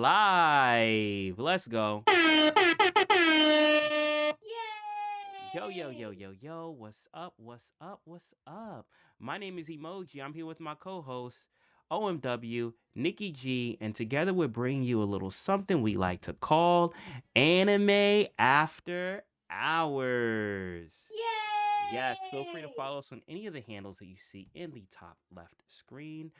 live. Let's go. Yo, yo, yo, Yay! yo, yo. What's up? What's up? What's up? My name is Emoji. I'm here with my co host, OMW, Nikki G, and together we're bringing you a little something we like to call Anime After Hours. Yes, feel free to Yay! follow us on any of the handles that you see in the top left screen.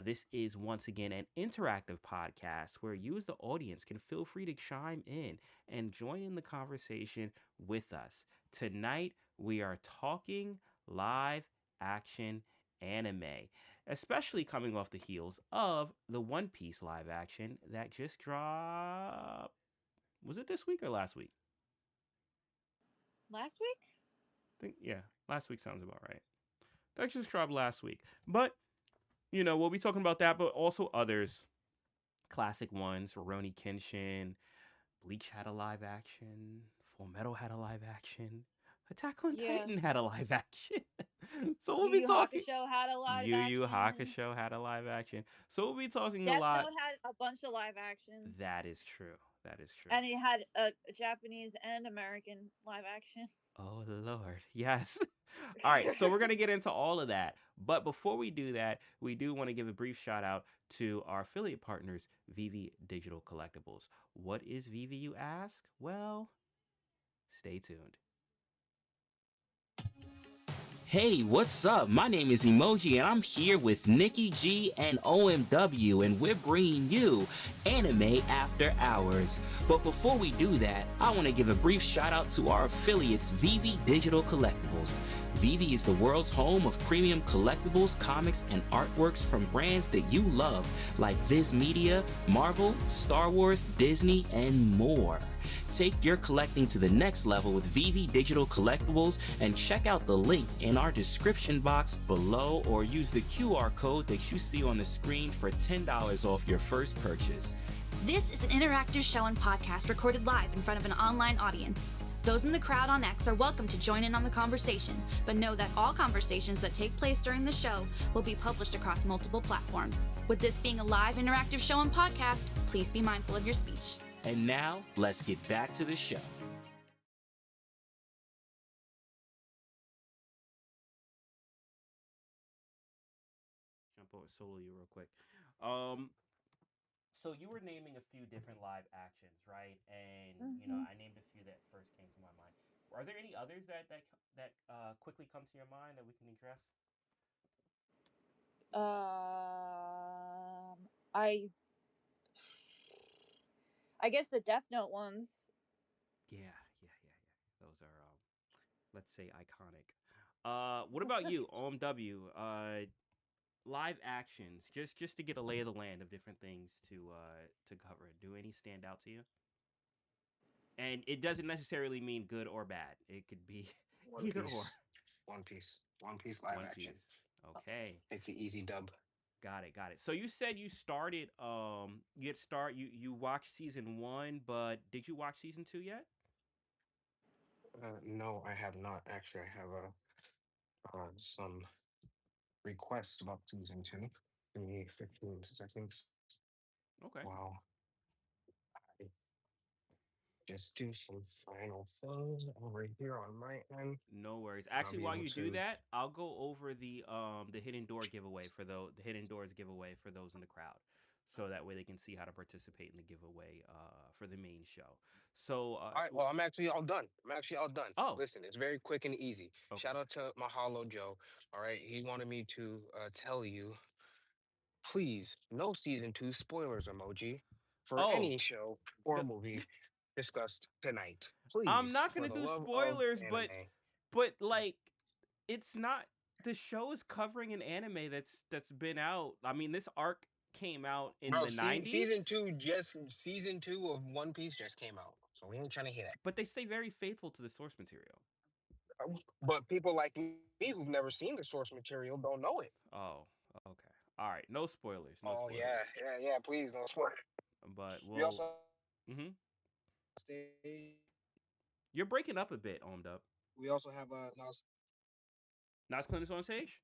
This is once again an interactive podcast where you, as the audience, can feel free to chime in and join in the conversation with us. Tonight, we are talking live action anime, especially coming off the heels of the One Piece live action that just dropped. Was it this week or last week? Last week? I think, yeah, last week sounds about right. That just dropped last week. But we'll be talking about that, but also others. Classic ones. Rurouni Kenshin. Bleach had a live action. Full Metal had a live action. Attack on Yeah. Titan had a live action. So we'll Yu be Yu talking. Hakusho had a live Yu Yu action. Hakusho had a live action. So we'll be talking a Death lot. Note had a bunch of live actions. That is true. That is true. And it had a Japanese and American live action. Oh Lord, yes. All right, so we're gonna get into all of that, but before we do that, we do want to give a brief shout out to our affiliate partners, Vivi Digital Collectibles. What is Vivi, you ask? Well, stay tuned. Hey, what's up? My name is Emoji, and I'm here with Nikki G and OMW, and we're bringing you Anime After Hours. But before we do that, I want to give a brief shout out to our affiliates, Vivi Digital Collectibles. Vivi is the world's home of premium collectibles, comics, and artworks from brands that you love, like Viz Media, Marvel, Star Wars, Disney, and more. Take your collecting to the next level with Vivi Digital Collectibles and check out the link in our description box below or use the QR code that you see on the screen for $10 off your first purchase. This is an interactive show and podcast recorded live in front of an online audience. Those in the crowd on X are welcome to join in on the conversation, but know that all conversations that take place during the show will be published across multiple platforms. With this being a live interactive show and podcast, please be mindful of your speech. And now, let's get back to the show. Jump over solo you real quick. Um, so you were naming a few different live actions, right? And Hmm. I named a few that first came to my mind. Are there any others that quickly come to your mind that we can address? I guess the Death Note ones. Yeah, yeah, yeah, yeah. Those are let's say iconic. What about you, OMW? Live actions, just to get a lay of the land of different things to cover. Do any stand out to you? And it doesn't necessarily mean good or bad. It could be One either or. Piece. One Piece. One Piece live One action. Piece. Okay. Take the easy dub. Got it, got it. So you said you started you watched season 1, but did you watch season 2 yet? No, I have not. Actually, I have some requests about season two. Give me 15 seconds. Okay. Wow. I just do some final things over here on my end. No worries. And I'll Actually, be while able you do to. that, I'll go over the hidden door giveaway for the hidden doors giveaway for those in the crowd, so that way they can see how to participate in the giveaway for the main show. So All right, well, I'm actually all done. I'm actually all done. oh, Listen, it's very quick and easy. okay. Shout out to Mahalo Joe. All right, he wanted me to tell you, please, no season two spoilers emoji for Oh, any show or the, movie discussed tonight. I'm Please, not for gonna the do love of spoilers, anime. but like it's not the show is covering an anime that's been out. I mean, this arc came out in Bro, the 90s, season two of One Piece just came out. So we ain't trying to hear that. but they stay very faithful to the source material. But people like me who've never seen the source material don't know it. Oh, okay. All right, no spoilers, no Oh yeah, spoilers. yeah. Please don't spoil. But We we'll also have mhm. stage. You're breaking up a bit, Omed up. We also have Nas Clint is on stage?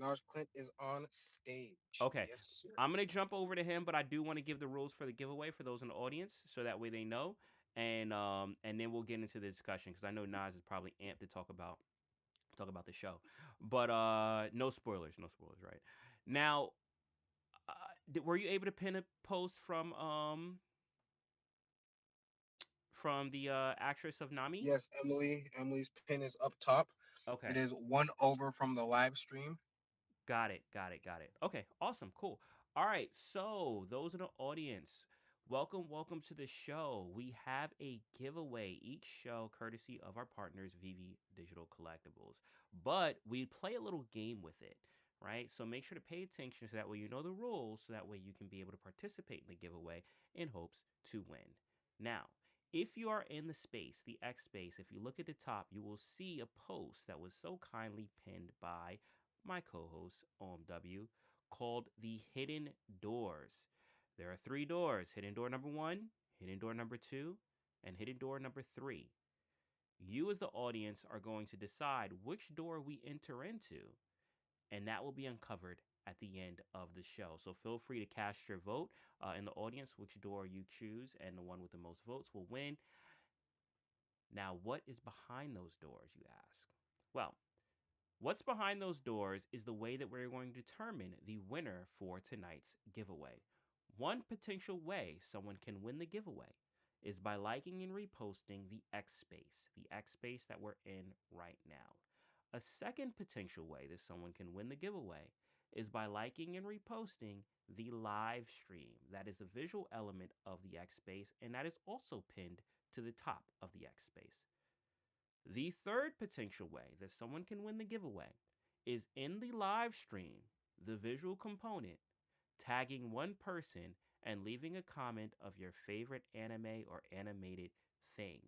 Naj Clint is on stage. Okay. Yes, sir. I'm going to jump over to him, but I do want to give the rules for the giveaway for those in the audience so that way they know. And then we'll get into the discussion because I know Nas is probably amped to talk about the show. But no spoilers, no spoilers, right? Now, were you able to pin a post from the actress of Nami? Yes, Emily. Emily's pin is up top. It Okay. is one over from the live stream. Got it. Got it. Got it. Okay. Awesome. Cool. All right. So, those in the audience, welcome to the show. We have a giveaway each show, courtesy of our partners, VV Digital Collectibles. But we play a little game with it, right? So, make sure to pay attention so that way you know the rules, so that way you can be able to participate in the giveaway in hopes to win. Now, if you are in the space, the X space, if you look at the top, you will see a post that was so kindly pinned by my co host, OMW, called The Hidden Doors. There are three doors: hidden door number one, hidden door number two, and hidden door number three. You, as the audience, are going to decide which door we enter into, and that will be uncovered at the end of the show. So feel free to cast your vote in the audience, which door you choose, and the one with the most votes will win. Now, what is behind those doors, you ask? Well, what's behind those doors is the way that we're going to determine the winner for tonight's giveaway. One potential way someone can win the giveaway is by liking and reposting the X space that we're in right now. A second potential way that someone can win the giveaway is by liking and reposting the live stream. That is a visual element of the X space, and that is also pinned to the top of the X space. The third potential way that someone can win the giveaway is in the live stream, the visual component, tagging one person and leaving a comment of your favorite anime or animated thing.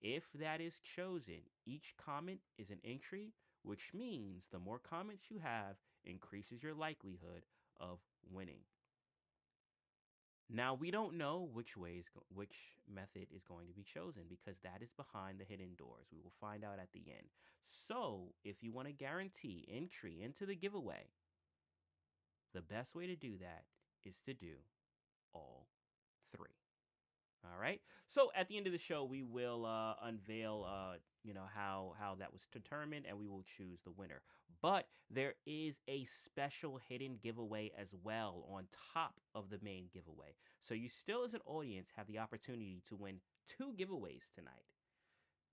If that is chosen, each comment is an entry, which means the more comments you have increases your likelihood of winning. Now we don't know which method is going to be chosen because that is behind the hidden doors. We will find out at the end. So, if you want to guarantee entry into the giveaway, the best way to do that is to do all three. All right. So at the end of the show, we will unveil, how that was determined, and we will choose the winner. But there is a special hidden giveaway as well on top of the main giveaway. So you still, as an audience, have the opportunity to win two giveaways tonight.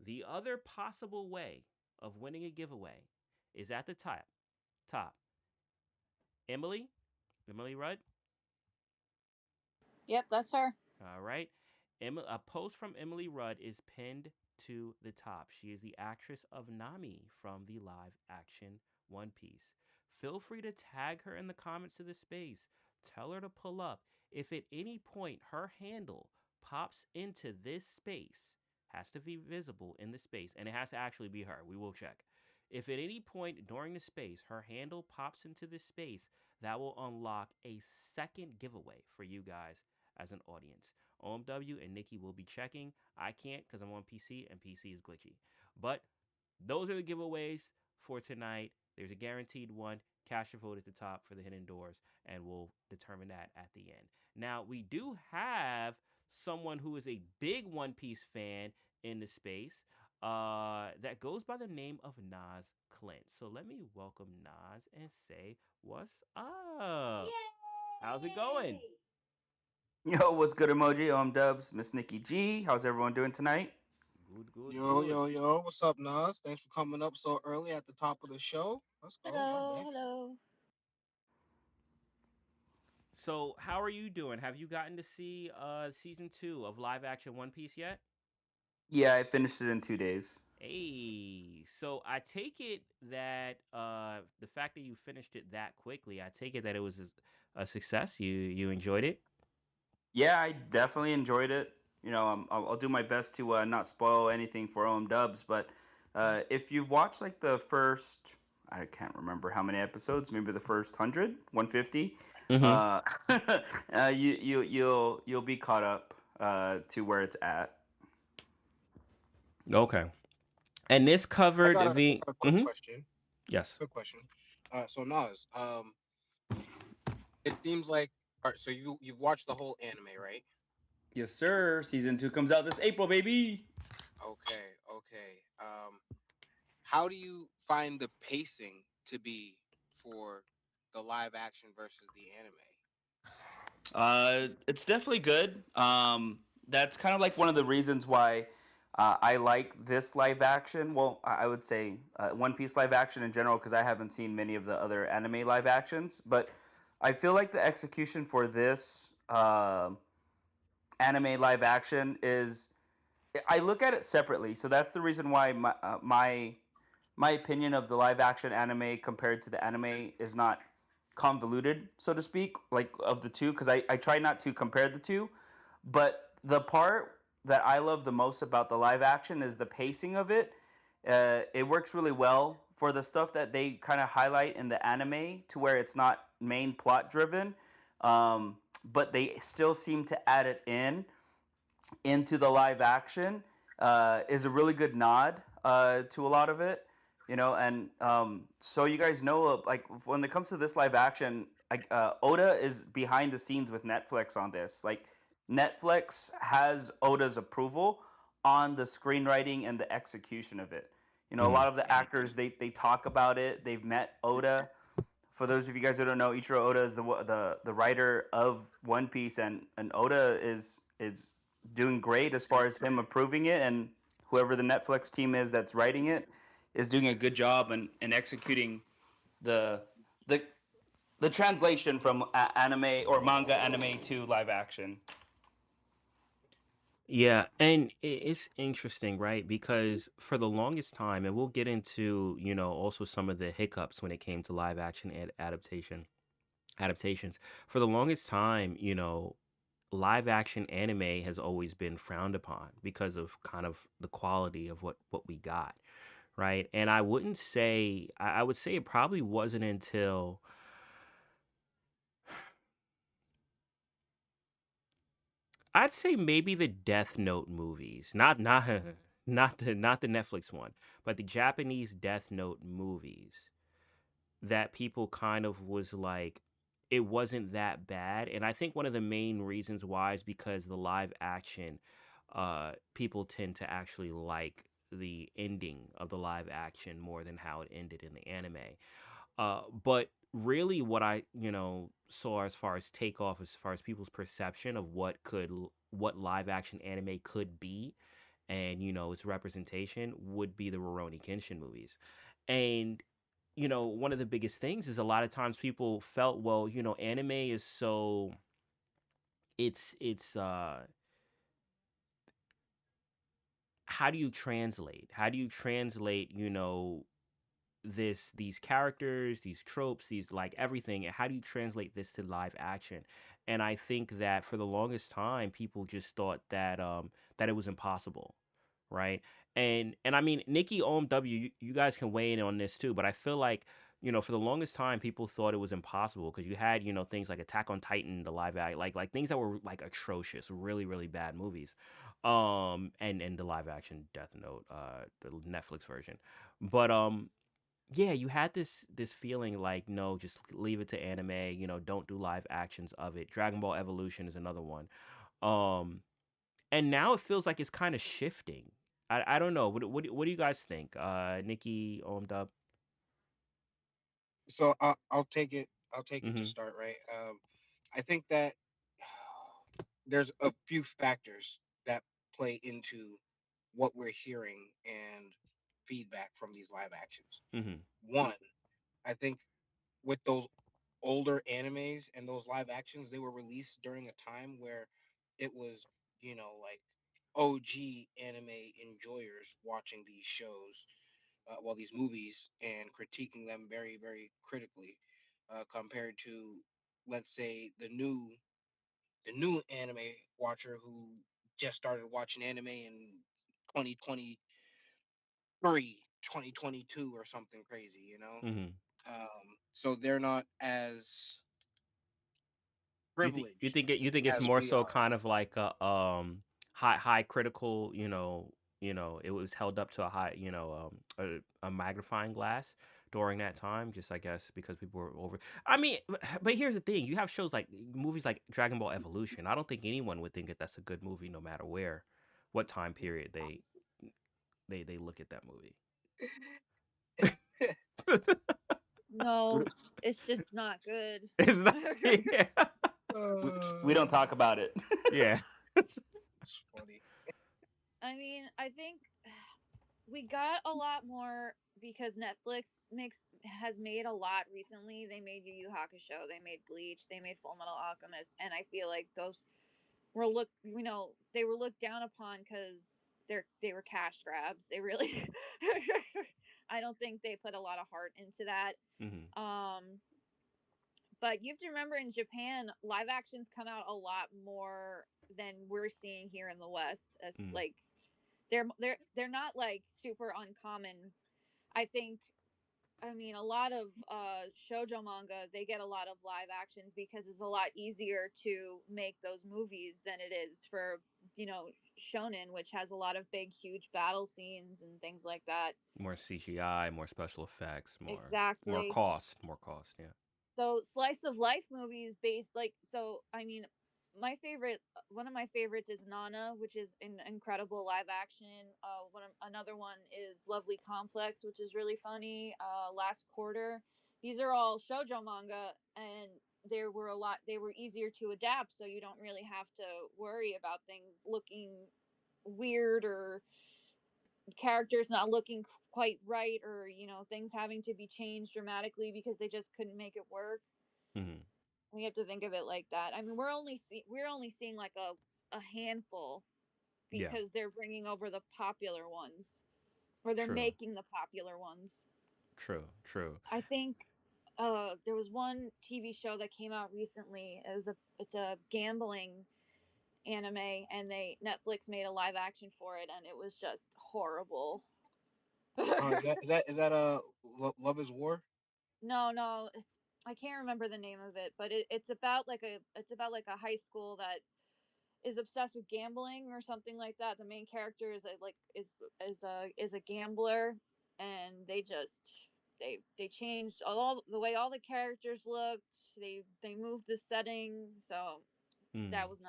The other possible way of winning a giveaway is at the top. Top. Emily Rudd. Yep, that's her. All right. A post from Emily Rudd is pinned to the top. She is the actress of Nami from the live action One Piece. Feel free to tag her in the comments of the space. Tell her to pull up. If at any point her handle pops into this space, has to be visible in the space, and it has to actually be her. We will check. If at any point during the space her handle pops into this space, that will unlock a second giveaway for you guys as an audience. OMW and Nikki will be checking. I can't because I'm on PC and PC is glitchy. But those are the giveaways for tonight. There's a guaranteed one. Cast your vote at the top for the hidden doors, and we'll determine that at the end. Now, we do have someone who is a big One Piece fan in the space that goes by the name of Nas Clint. So let me welcome Nas and say, what's up? Yay! How's it going? Yo, what's good, emoji? I'm Dubs, Miss Nikki G. How's everyone doing tonight? Good, good, Yo, good. yo, yo. What's up, Nas? Thanks for coming up so early at the top of the show. Let's go, my Hello, man. hello. So, how are you doing? Have you gotten to see season 2 of live action One Piece yet? Yeah, I finished it in 2 days. Hey, so I take it that the fact that you finished it that quickly, I take it that it was a success. You enjoyed it? Yeah, I definitely enjoyed it. I'll do my best to not spoil anything for OM Dubs, but if you've watched like the first, I can't remember how many episodes, maybe the first 100, 150, Mm-hmm. uh, you'll be caught up to where it's at. Okay. And this I covered got a, I the. got a quick Mm-hmm. question. Yes. Quick question. So Nas, it seems like all right. So you've watched the whole anime, right? Yes, sir. Season 2 comes out this April, baby. Okay, okay. How do you find the pacing to be for the live action versus the anime? It's definitely good. That's kind of like one of the reasons why I like this live action. Well, I would say One Piece live action in general because I haven't seen many of the other anime live actions. But I feel like the execution for this anime live action is I look at it separately. So that's the reason why my opinion of the live action anime compared to the anime is not convoluted, so to speak, like of the two, because I try not to compare the two. But the part that I love the most about the live action is the pacing of it. It works really well for the stuff that they kind of highlight in the anime to where it's not main plot driven, but they still seem to add it into the live action is a really good nod to a lot of it, you know. And so you guys know, like when it comes to this live action, like Oda is behind the scenes with Netflix on this. Like Netflix has Oda's approval on the screenwriting and the execution of it. You know, a Hmm. lot of the actors they talk about it. They've met Oda. For those of you guys who don't know, Ichiro Oda is the writer of One Piece, and Oda is doing great as far as him approving it, and whoever the Netflix team is that's writing it is doing a good job and executing the the the translation from anime or manga anime to live action. Yeah, and it's interesting, right? Because for the longest time, and we'll get into, also some of the hiccups when it came to live action adaptations. For the longest time, live action anime has always been frowned upon because of kind of the quality of what we got, right? And I wouldn't say I would say it probably wasn't until I'd say maybe the Death Note movies, not not the Netflix one, but the Japanese Death Note movies that people kind of was like it wasn't that bad. And I think one of the main reasons why is because the live action people tend to actually like the ending of the live action more than how it ended in the anime. But really, what I saw as far as takeoff, as far as people's perception of what live action anime could be, and its representation would be the Rurouni Kenshin movies, and one of the biggest things is a lot of times people felt, well, anime is so it's how do you translate? How do you translate, these characters, these tropes, these like everything, and how do you translate this to live action? And I think that for the longest time people just thought that it was impossible, right? And I mean, Nikki, OMW, you guys can weigh in on this too, but I feel like for the longest time people thought it was impossible because you had things like Attack on Titan, the live act, like things that were like atrocious, really really bad movies, and the live action Death Note, the Netflix version. But yeah, you had this feeling like, no, just leave it to anime, don't do live actions of it. Dragon Ball Evolution is another one. Um and now it feels like it's kind of shifting. I don't know. What do you guys think? Nikki, Dub. So I'll take it. I'll take it to Mhm. start, right? I think that there's a few factors that play into what we're hearing and feedback from these live actions. Mhm. One, I think with those older animes and those live actions, they were released during a time where it was, like OG anime enjoyers watching these shows, well, these movies and critiquing them very, very critically, compared to, let's say, the new anime watcher who just started watching anime in 2023, 2022 or something crazy, Mhm. So they're not as You privileged think it's as more we so are. kind of like a high critical, it was held up to a high, a magnifying glass during that time. Just I guess because people were over. I mean, but here's the thing: you have shows like movies like Dragon Ball Evolution. I don't think anyone would think that that's a good movie, no matter where, what time period they look at that movie. No, it's just not good. It's not. Yeah. We don't talk about it. Yeah. It's funny. I mean, I think we got a lot more because Netflix makes has made a lot recently. They made Yu Yu Hakusho, they made Bleach, they made Full Metal Alchemist, and I feel like those were they were looked down upon because they were cash grabs. They really, I don't think they put a lot of heart into that. Hmm. Um, but you have to remember in Japan, live actions come out a lot more than we're seeing here in the West. As Mm. like they're not like super uncommon. I think I mean a lot of shoujo manga they get a lot of live actions because it's a lot easier to make those movies than it is for shonen, which has a lot of big huge battle scenes and things like that. More CGI, more special effects, more Exactly. cost, more cost. Yeah. So slice of life movies based I mean my favorite one of my favorites is Nana, which is an incredible live action. Another one is Lovely Complex, which is really funny. Last Quarter. These are all shojo manga, and they were easier to adapt, so you don't really have to worry about things looking weird or characters not looking quite right, or things having to be changed dramatically because they just couldn't make it work. Hmm. We have to think of it like that. I mean, we're only seeing like a handful Yeah. because they're bringing over the popular ones, or they're True. making the popular ones. True. True. I think there was one TV show that came out recently. It's a gambling anime, and they Netflix made a live action for it, and it was just horrible. Is that Love is War? No, no, I can't remember the name of it, but it's about like a high school that is obsessed with gambling or something like that. The main character is a gambler, and they changed all the way all the characters looked. They moved the setting, so Mm. that was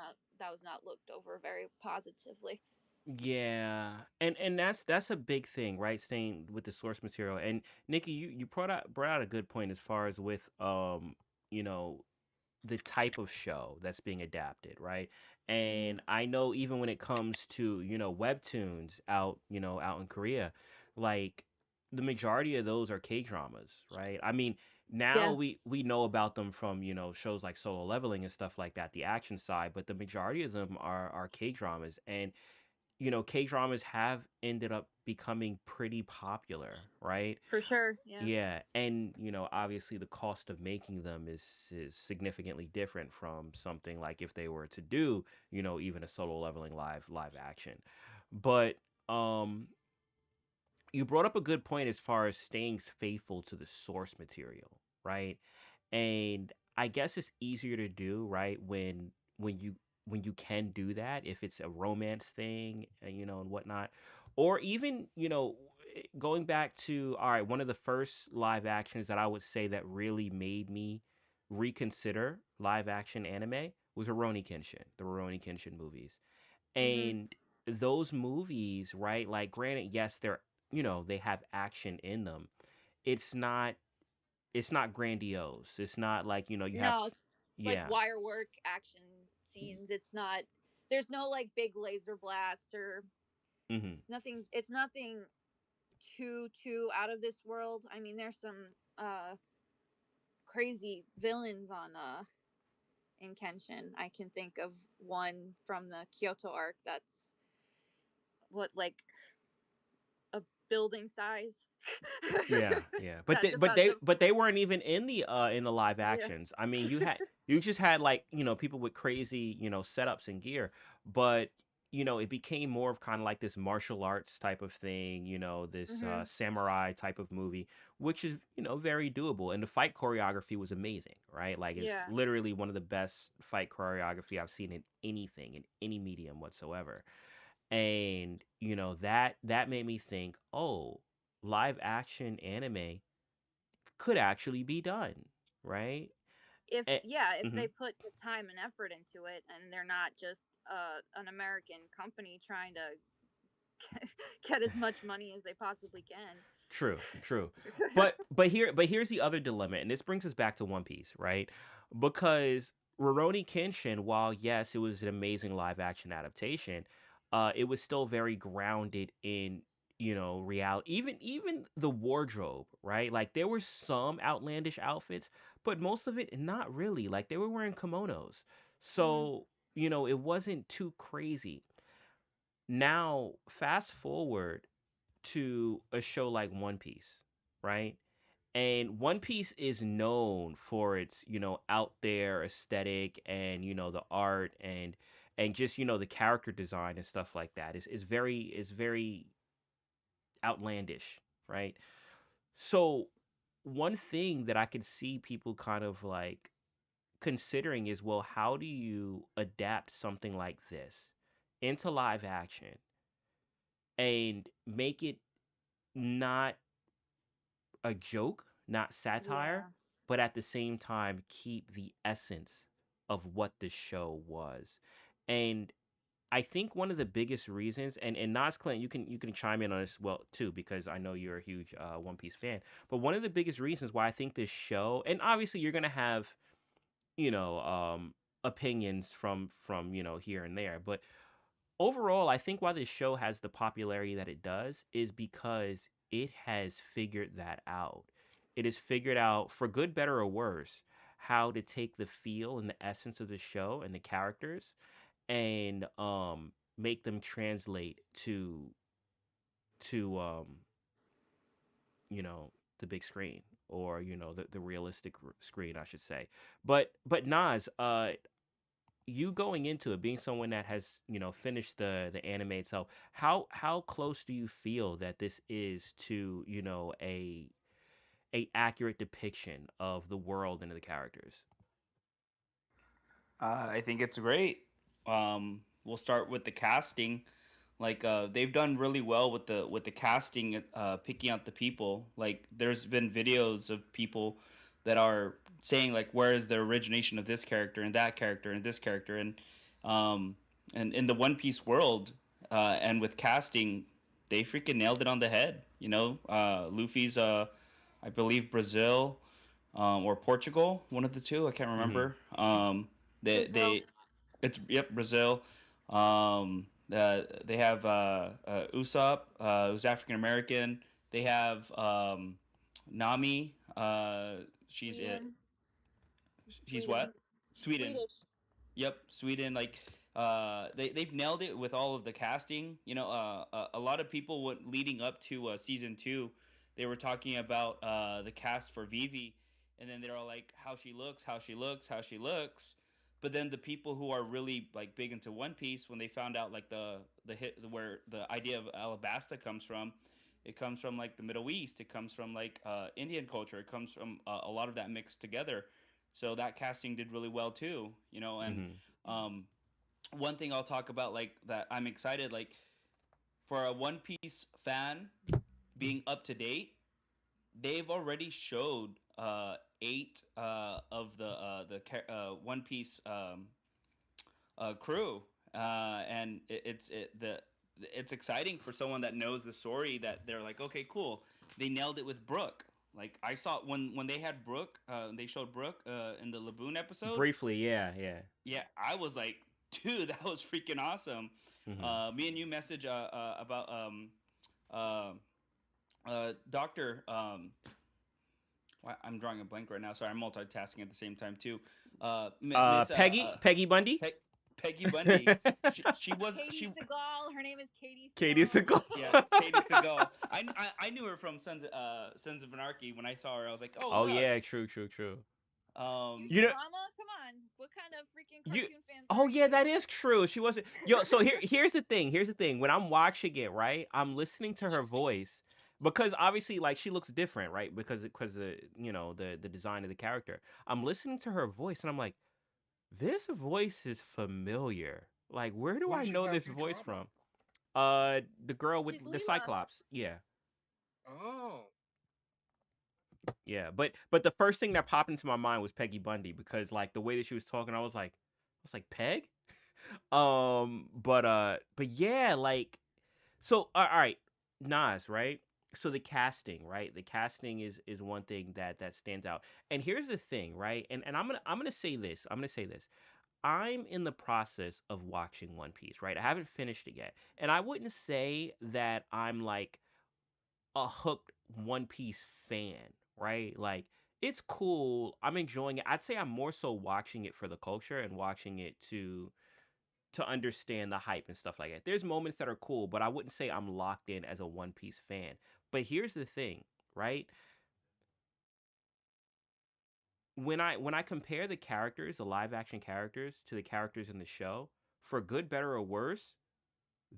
not looked over very positively. Yeah, and that's a big thing, right? Staying with the source material. And Nikki, you brought out a good point as far as with you know, the type of show that's being adapted, right? Hmm. And I know even when it comes to, webtoons out, out in Korea, like the majority of those are K-dramas, right? I mean, now Yeah, we know about them from, shows like Solo Leveling and stuff like that, the action side, but the majority of them are K-dramas. And K-dramas have ended up becoming pretty popular, right? for sure. Yeah, Yeah, and obviously the cost of making them is significantly different from something like if they were to do, even a Solo Leveling live action. But um you brought up a good point as far as staying faithful to the source material, right? And I guess it's easier to do, right, when you when you can do that if it's a romance thing, and and whatnot, or even going back to, all right, one of the first live actions that I would say that really made me reconsider live action anime was the Rurouni Kenshin movies. hmm, And those movies, right? Like, granted, yes, they're they have action in them. It's not it's not grandiose. It's not like you have no, it's like yeah. wire work action y- scenes. It's not. There's no like big laser blast or mhm. nothing. It's nothing too out of this world. I mean, there's some crazy villains on in Kenshin. I can think of one from the Kyoto arc that's what like a building size. Yeah, yeah. But That's they, but about they the but they weren't even in the live yeah. actions. I mean, you just had like, people with crazy, setups and gear, but it became more of kind of like this martial arts type of thing, this Hmm. samurai type of movie, which is, very doable. And the fight choreography was amazing, right? Like, it's Yeah, literally one of the best fight choreography I've seen in anything, in any medium whatsoever. And that made me think, oh, live action anime could actually be done, right? If Eh, yeah, if mhm. they put the time and effort into it, and they're not just an American company trying to get as much money as they possibly can. True, true. But here's the other dilemma, and this brings us back to One Piece, right? Because Rurouni Kenshin, while yes, it was an amazing live action adaptation, it was still very grounded in, reality. Even the wardrobe, right? Like there were some outlandish outfits, but most of it not really. Like they were wearing kimonos. Hmm. So, it wasn't too crazy. Now, fast forward to a show like One Piece, right? And One Piece is known for its, out there aesthetic and, the art and just, the character design and stuff like that. Is very outlandish, right? So one thing that I could see people kind of like considering is, well, how do you adapt something like this into live action and make it not a joke, not satire, Yeah. but at the same time keep the essence of what the show was. And I think one of the biggest reasons, and Nas Clint, you can chime in on this well too, because I know you're a huge One Piece fan. But one of the biggest reasons why I think this show, and obviously you're gonna have, you know, um, opinions from here and there, but overall, I think why this show has the popularity that it does is because it has figured that out. It has figured out, for good, better, or worse, how to take the feel and the essence of the show and the characters and make them translate to you know the big screen, or the realistic screen, I should say. But Nas, you going into it, being someone that has finished the anime itself, how close do you feel that this is to a accurate depiction of the world and of the characters? I think it's great. We'll start with the casting. Like they've done really well with the casting, picking out the people. Like there's been videos of people that are saying like, where is the origination of this character and that character and this character, um, and in the One Piece world, and with casting, they freaking nailed it on the head. Luffy's I believe Brazil, or Portugal, one of the two. I can't Hmm. remember. Brazil. They it's yep, Brazil. They have Usopp, who's African American. They have Nami. She's it. Sweden. She's what? Sweden. Sweden. Swedish. Yep, Sweden. Like they've nailed it with all of the casting. A lot of people went leading up to season two. They were talking about the cast for Vivi, and then they're all like, how she looks, how she looks, how she looks. But then the people who are really like big into One Piece, when they found out like the hit where the idea of Alabasta comes from, it comes from like the Middle East. It comes from like Indian culture. It comes from a lot of that mixed together. So that casting did really well too, and Hmm. um, one thing I'll talk about like that I'm excited like for a One Piece fan being up to date, they've already showed eight of the One Piece crew, and it's exciting for someone that knows the story that they're like, okay, cool, they nailed it with Brooke. Like I saw when they had Brooke, they showed Brooke in the Laboon episode. Briefly, yeah, yeah. Yeah, I was like, dude, that was freaking awesome. Hmm. Me and you message about uh, Doctor. I'm drawing a blank right now. Sorry, I'm multitasking at the same time too. Miss Peggy Bundy. Pe- Peggy Bundy. She was Katie she. Seagal. Her name is Katie Katie Seagal. Seagal. Yeah, Katie Seagal. I knew her from Sons of Anarchy. When I saw her, I was like, oh Oh look. yeah, true, true, true. You You see know, Mama? Come on. What kind of freaking you. cartoon fans Oh are yeah, you? that is true. She wasn't. Yo, so here's the thing. Here's the thing. When I'm watching it, right, I'm listening to her voice because obviously, like, she looks different, right? Because the the design of the character. I'm listening to her voice and I'm like, this voice is familiar. Like, where do Who I does she know play on this voice Futurama? from? The girl with She's the Leela. Cyclops. Yeah. Oh, Yeah, but the first thing that popped into my mind was Peggy Bundy because like the way that she was talking, I was like Peg. But yeah, like so. All right, Nas, right? So the casting, right? The casting is one thing that stands out. And here's the thing, right? And I'm gonna say this. I'm gonna say this. I'm in the process of watching One Piece, right? I haven't finished it yet, and I wouldn't say that I'm like a hooked One Piece fan, right? Like it's cool. I'm enjoying it. I'd say I'm more so watching it for the culture and watching it to understand the hype and stuff like that. There's moments that are cool, but I wouldn't say I'm locked in as a One Piece fan. But here's the thing, right? When I compare the characters, the live action characters to the characters in the show, for good, better or worse,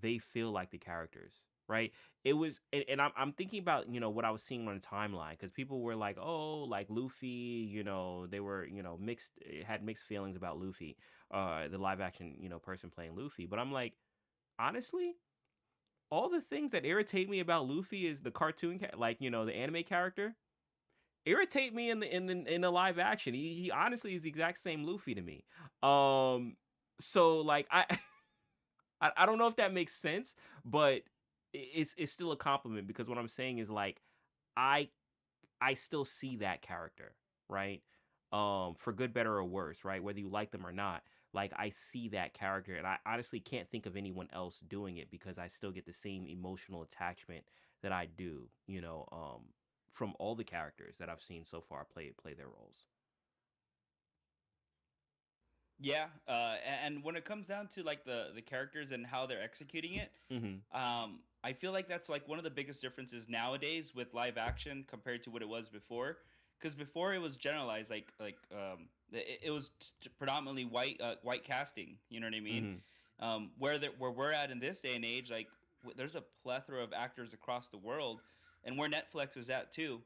they feel like the characters, right? It was, and I'm thinking about what I was seeing on the timeline because people were like, oh, like Luffy, they were mixed, had mixed feelings about Luffy, the live action person playing Luffy. But I'm like, honestly, all the things that irritate me about Luffy is the cartoon, like the anime character. Irritate me in the live action. He honestly is the exact same Luffy to me. Um, so like I don't know if that makes sense, but it's still a compliment because what I'm saying is like I I still see that character, right? For good, better, or worse, right? Whether you like them or not, like I see that character, and I honestly can't think of anyone else doing it because I still get the same emotional attachment that I do, from all the characters that I've seen so far play their roles. Yeah, and when it comes down to like the characters and how they're executing it, Hmm. I feel like that's like one of the biggest differences nowadays with live action compared to what it was before. Because before it was generalized, it was predominantly white casting. You know what I mean? Hmm. Where we're at in this day and age, like there's a plethora of actors across the world, and where Netflix is at too,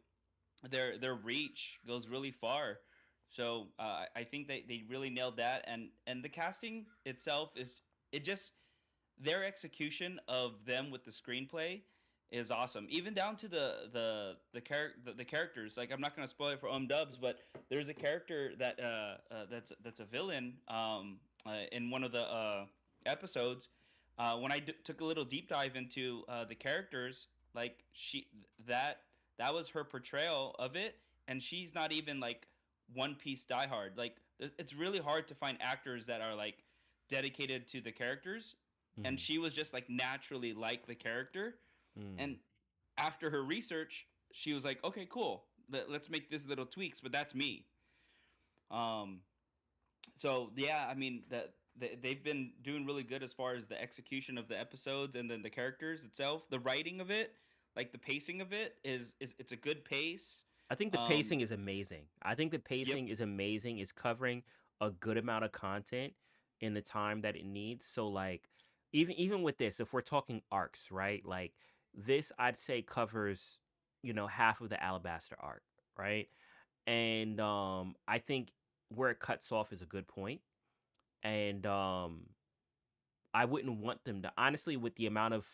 their reach goes really far. So I think they really nailed that, and the casting itself is it just their execution of them with the screenplay is awesome. Even down to the characters. Like I'm not gonna spoil it for Dubs, but there's a character that's a villain in one of the episodes. When took a little deep dive into the characters, like that that was her portrayal of it, and she's not even like One Piece diehard. Like it's really hard to find actors that are like dedicated to the characters, and Hmm. she was just like naturally like the character. And after her research, she was like, okay, cool, let's make this little tweaks, but that's me. um so yeah, I mean they've been doing really good as far as the execution of the episodes, and then the characters itself, the writing of it, like the pacing of it is it's a good pace. I think the um pacing is amazing. I think the yep. pacing is amazing. It's covering a good amount of content in the time that it needs. So like even with this, if we're talking arcs, right? Like this I'd say covers, half of the Alabaster arc, right? And I think where it cuts off is a good point. And I wouldn't want them to honestly with the amount of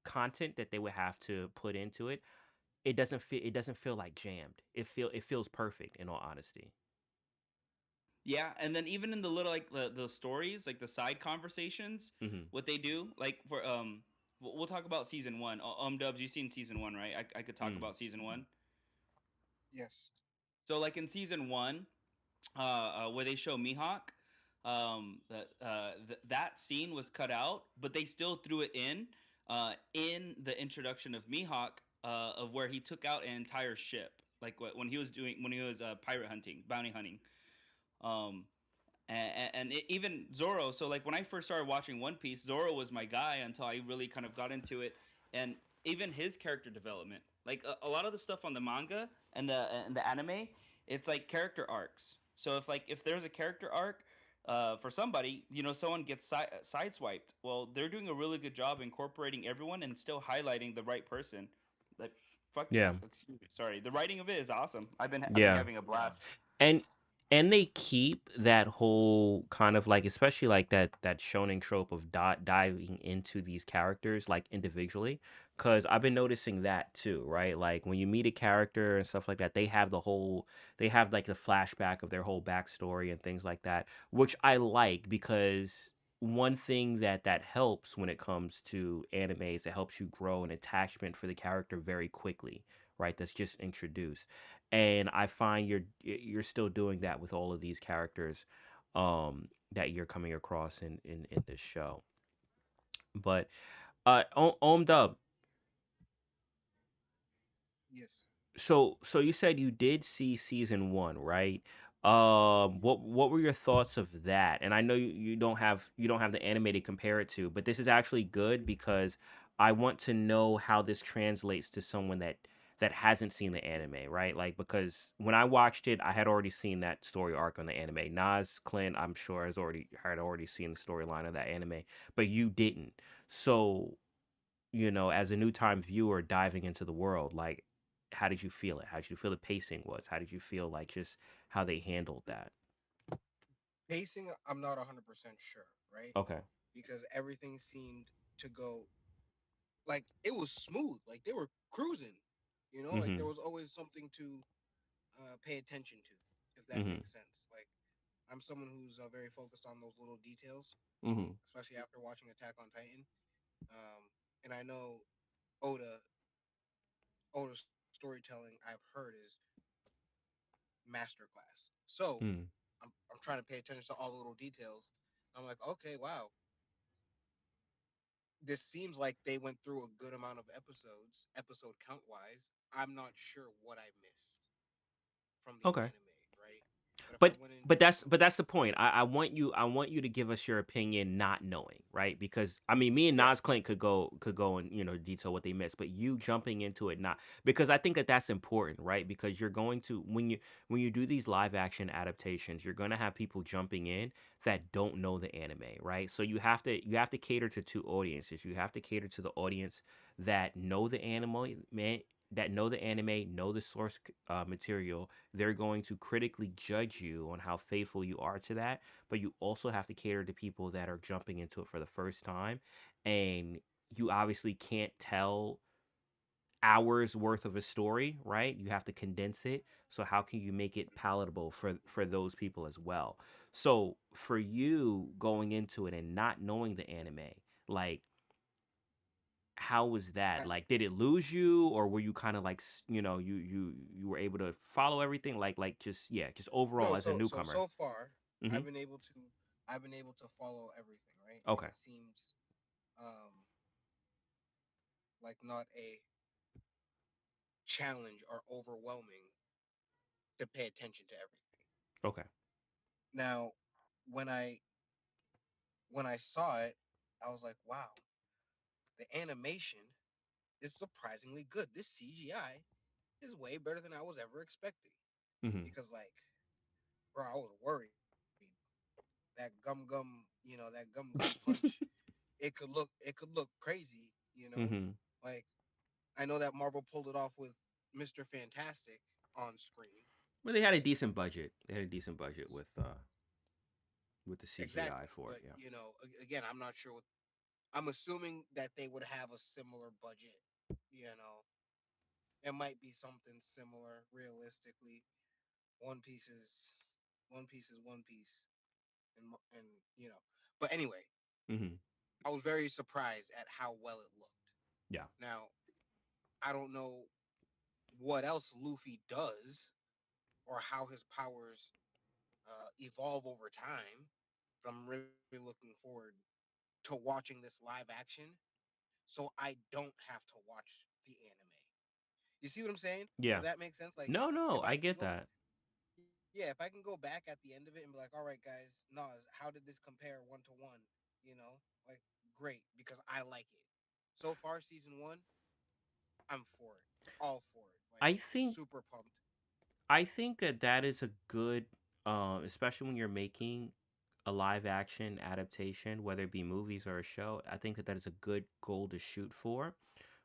content that they would have to put into it, it doesn't feel like jammed. It feels perfect in all honesty. Yeah, and then even in the little like the stories, like the side conversations, Hmm. what they do, like for we'll talk about season one. Dubs, you've seen season one, right? I could talk Mm. about season one. Yes. So like in season one, where they show Mihawk, that scene was cut out, but they still threw it in the introduction of Mihawk, of where he took out an entire ship, like when he was pirate hunting, bounty hunting. Um, even Zoro. So like when I first started watching One Piece, Zoro was my guy until I really kind of got into it, and even his character development, like a lot of the stuff on the manga and the anime, it's like character arcs. So if there's a character arc. For somebody, someone gets sideswiped. Well, they're doing a really good job incorporating everyone and still highlighting the right person. Like, fuck, Yeah. excuse me, sorry. The writing of it is awesome. I've been Yeah. having a blast. And and they keep that whole kind of like, especially like that shonen trope of diving into these characters like individually, because I've been noticing that too, right? Like when you meet a character and stuff like that, they have like the flashback of their whole backstory and things like that, which I like because one thing that helps when it comes to anime is it helps you grow an attachment for the character very quickly, right? That's just introduced, and I find you're still doing that with all of these characters that you're coming across in this show. But Dub, Yes. so you said you did see season one, right? What were your thoughts of that? And I know you don't have the anime to compare it to, but this is actually good because I want to know how this translates to someone that hasn't seen the anime, right? Like because when I watched it, I had already seen that story arc on the anime. Nas Clint, I'm sure, had already seen the storyline of that anime, but you didn't. So as a new time viewer diving into the world, like, how did you feel it? How did you feel the pacing was? How did you feel like just how they handled that? Pacing, I'm not 100% sure, right? Okay. Because everything seemed to go like it was smooth, like they were cruising, like there Mhm. was always something to pay attention to, if that Mhm. makes sense. Like I'm someone who's very focused on those little details, Mhm. especially after watching Attack on Titan. Um, and I know Oda Oda's storytelling I've heard is masterclass. So Mhm. I'm trying to pay attention to all the little details. I'm like, okay, wow, this seems like they went through a good amount of episodes, episode count wise. I'm not sure what I missed from the Okay. anime, right? But if I But went in, but that's the point. I want you to give us your opinion not knowing, right? Because I mean, me and yeah, Nas Clint could go and detail what they missed, but you jumping into it not, because I think that's important, right? Because you're going to when you do these live action adaptations, you're going to have people jumping in that don't know the anime, right? So you have to cater to two audiences. You have to cater to the audience that know the anime, man, that know the source material. They're going to critically judge you on how faithful you are to that, but you also have to cater to people that are jumping into it for the first time, and you obviously can't tell hours worth of a story, right? You have to condense it. So how can you make it palatable for those people as well? So for you going into it and not knowing the anime, like, how was that? I, Like, did it lose you, or were you kind of like, you were able to follow everything? Like, just, yeah, just overall no, as a newcomer. so far Mm-hmm. I've been able to I've been able to follow everything, right? And Okay. it seems um like not a challenge or overwhelming to pay attention to everything. Okay. Now, when I when I saw it, I was like, wow, the animation is surprisingly good. This CGI is way better than I was ever expecting. Mm-hmm. Because like, bro, I was worried that gum gum punch, it could look crazy. Mm-hmm. Like I know that Marvel pulled it off with Mr. Fantastic on screen. Well, they had a decent budget. They had a decent budget with the CGI Exactly. for it. But Yeah. again, I'm not sure what I'm assuming that they would have a similar budget. You know, it might be something similar realistically. One Piece is One Piece is One Piece, and But anyway, Mm-hmm. I was very surprised at how well it looked. Yeah. Now, I don't know what else Luffy does or how his powers evolve over time, but I'm really looking forward to watching this live action so I don't have to watch the anime. You see what I'm saying? If Yeah. that makes sense, like No, no, if I I can get go, that. yeah, if I can go back at the end of it and be like, all right, guys, Nas, how did this compare one to one? Like great because I like it. So far, season one, I'm for it, all for it, like I think super pumped. that is a good, especially when you're making a live action adaptation, whether it be movies or a show. I think that is a good goal to shoot for,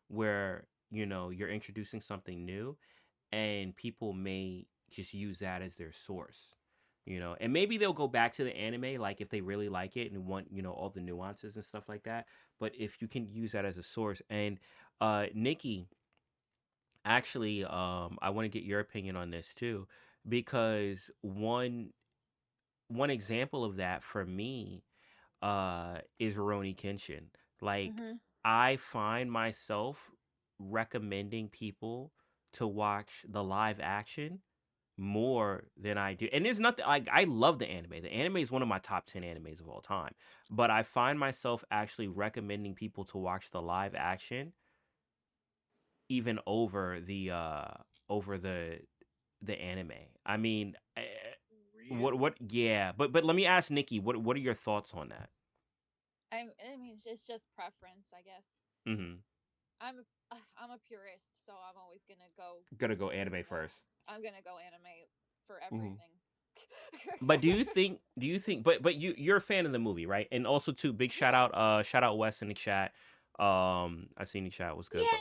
where you're introducing something new, and people may just use that as their source. And maybe they'll go back to the anime, like if they really like it and want all the nuances and stuff like that. But if you can use that as a source, and Nikki, actually, I want to get your opinion on this too, because one example of that for me is Roni Kenshin. Like, Mm-hmm. I find myself recommending people to watch the live action more than I do. And there's nothing, like, I love the anime. The anime is one of my top 10 animes of all time. But I find myself actually recommending people to watch the live action even over the anime. I mean, what Really? yeah, but let me ask Nikki, what are your thoughts on that? I mean, it's just preference, I guess. Mhm. I'm a purist, so I'm always gonna go. Gonna go anime Uh, first. I'm gonna go anime for Mhm. everything. But do you think but you're a fan of the movie, right? And also too, big Yeah. shout out Wes in the chat. I seen the chat was good, bro.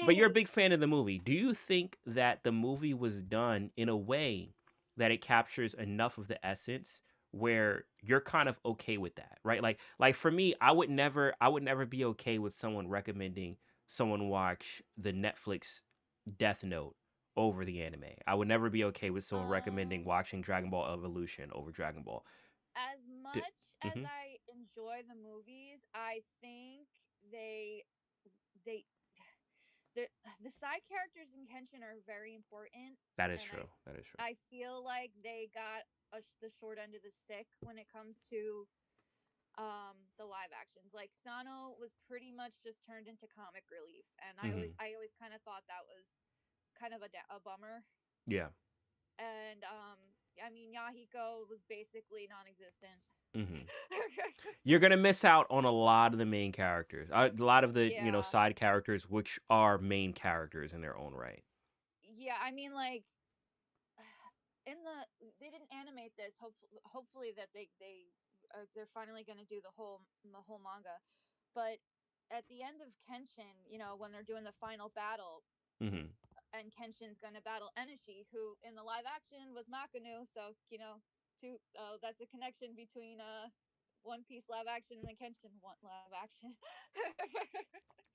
But you're a big fan of the movie. Do you think that the movie was done in a way that it captures enough of the essence where you're kind of okay with that, right? Like for me, I would never be okay with someone recommending someone watch the Netflix Death Note over the anime. I would never be okay with someone recommending Um, watching Dragon Ball Evolution over Dragon Ball. as D- much as mhm. I enjoy the movies, I think they the the side characters in Kenshin are very important, That is and true. That is true. I feel like they got the short end of the stick when it comes to the live actions. Like Sano was pretty much just turned into comic relief, and Hmm. I always kind of thought that was kind of a bummer. Yeah. And I mean Yahiko was basically non-existent. Hmm. You're gonna miss out on a lot of the main characters, a lot of the Yeah. side characters, which are main characters in their own right. Yeah, I mean like in the they didn't animate this. Hopefully that they're finally going to do the whole manga. But at the end of Kenshin, when they're doing the final battle Hmm. and Kenshin's going to battle Enishi, who in the live action was Makanu, so that's a connection between One Piece live action and the Kenshin one live action.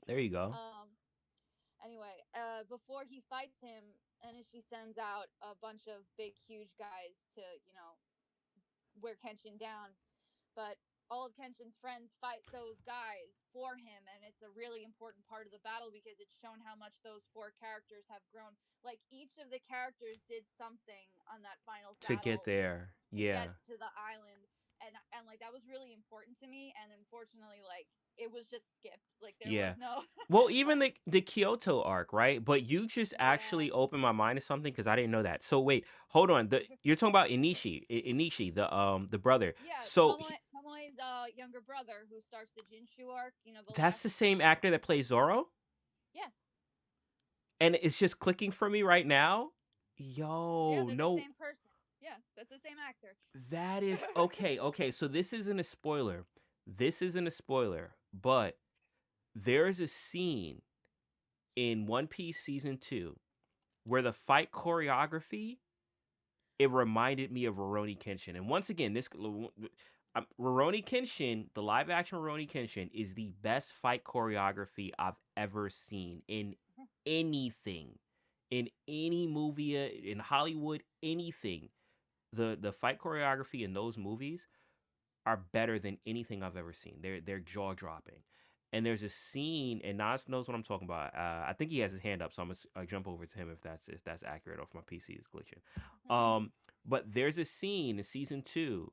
There you go. um Anyway, before he fights him, Enishi sends out a bunch of big, huge guys to, wear Kenshin down. But all of Kenshin's friends fight those guys for him, and it's a really important part of the battle because it's shown how much those four characters have grown. Like each of the characters did something on that final To get battle there, to get yeah, to the island, and like that was really important to me. And unfortunately, like it was just skipped. Like there was yeah. no, Well, even the Kyoto arc, right? But you just yeah. actually opened my mind to something because I didn't know that. So wait, hold on. You're talking about Inishi, the brother. Yeah, So Tomoe's younger brother who starts the Jinshu arc, the that's last the same actor that plays Zoro, yes. and it's just clicking for me right now. Yeah, Yo, they're the no, same person. Yeah, that's the same actor. that is okay. Okay, so this isn't a spoiler. This isn't a spoiler, but there's a scene in One Piece season 2 where the fight choreography, it reminded me of Rurouni Kenshin. And once again, Rurouni Kenshin, the live action Rurouni Kenshin, is the best fight choreography I've ever seen in anything, in any movie, in Hollywood, anything. The fight choreography in those movies are better than anything I've ever seen. They're jaw dropping. And there's a scene, and Nas knows what I'm talking about. I think he has his hand up, so I'm gonna jump over to him if that's accurate. Off my PC is glitching. Um, but there's a scene in season 2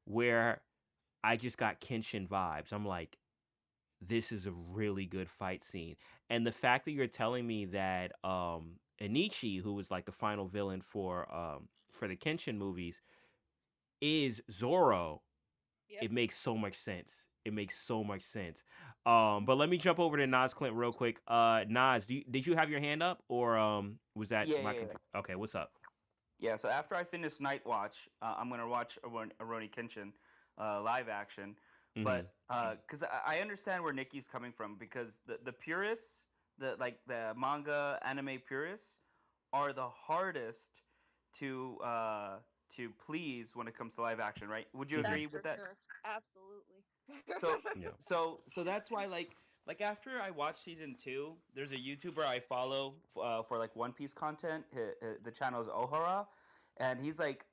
where I just got Kenshin vibes. I'm like, this is a really good fight scene, and the fact that you're telling me that Anichi, who was like the final villain for the Kenshin movies, is Zoro, Yep. it makes so much sense. It makes so much sense. But Mhm. let me jump over to Nas Clint real quick. Nas, did you have your hand up, or was that Yeah, my yeah, yeah. computer? Okay, what's up? Yeah, so after I finish Night Watch, I'm gonna watch Aroni Kenshin live action. Mm-hmm. But because I understand where Nikki's coming from, because the purists, the manga anime purists, are the hardest to to please when it comes to live action, right? Would you Mhm. agree That's with for that? sure. Absolutely. So Yeah. so that's why like after I watched season 2, there's a YouTuber I follow for like One Piece content. The channel is Ohara, and he's like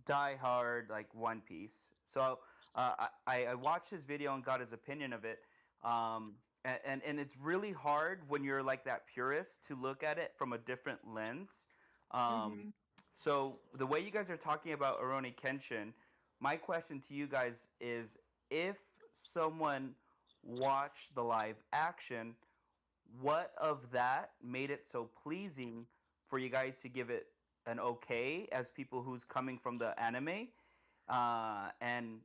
die hard like One Piece. So I watched his video and got his opinion of it. And it's really hard when you're like that purist to look at it from a different lens. Um, Mhm. so the way you guys are talking about Aroni Kenshin, my question to you guys is, if someone watched the live action, what of that made it so pleasing for you guys to give it an okay as people who's coming from the anime? And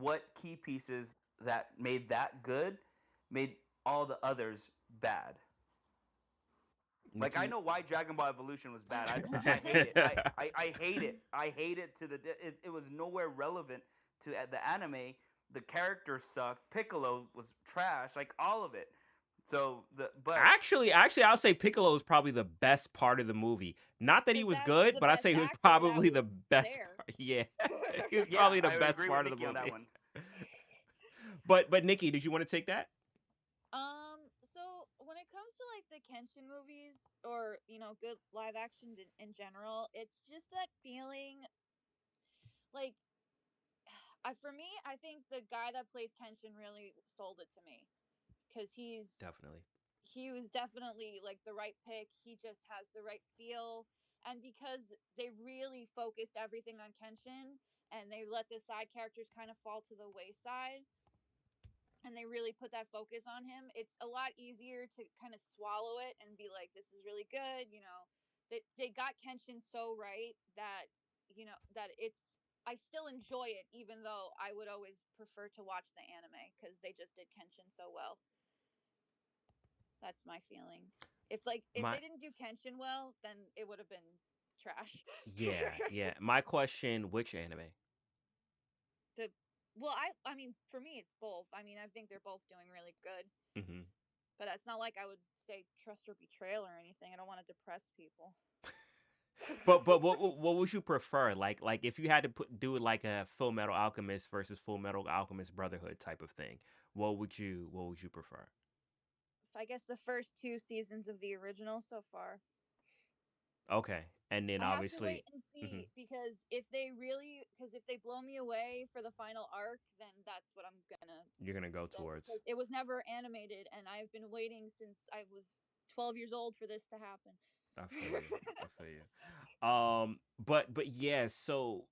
what key pieces that made that good made all the others bad? Like, I Nikki. know why Dragon Ball Evolution was bad. I hate it. I hate it. I hate it to it was nowhere relevant to the anime. The characters sucked. Piccolo was trash. Like all of it. So the but Actually, I'll say Piccolo is probably the best part of the movie. Not that he Because was that was good, the but I best say he was actor that probably was the best there. part. Yeah, he was yeah, probably the I would best agree with part of the Nikki on that movie. one. But Nikki, did you want to take that? So when it comes to like the Kenshin movies or good live actions in general, it's just that feeling like for me, I think the guy that plays Kenshin really sold it to me because Definitely. he was definitely like the right pick. He just has the right feel, and because they really focused everything on Kenshin and they let the side characters kind of fall to the wayside, and they really put that focus on him, it's a lot easier to kind of swallow it and be like, this is really good. They got Kenshin so right that that I still enjoy it, even though I would always prefer to watch the anime because they just did Kenshin so well. That's my feeling. If they My didn't do Kenshin well, then it would have been trash. Yeah, yeah. My question: which anime? the well, I mean, for me it's both. I mean, I think they're both doing really good, Hmm. but it's not like I would say trust or betrayal or anything. I don't want to depress people. But what would you prefer? Like if you had to do it like a Full Metal Alchemist versus Full Metal Alchemist Brotherhood type of thing, what would you prefer? I guess the first two seasons of the original so far. Okay, and then I have to wait obviously, and hmm see because if they blow me away for the final arc, then that's what I'm gonna you're gonna go say towards. because it was never animated, and I've been waiting since I was 12 years old for this to happen. I feel you. I feel you. But yeah. So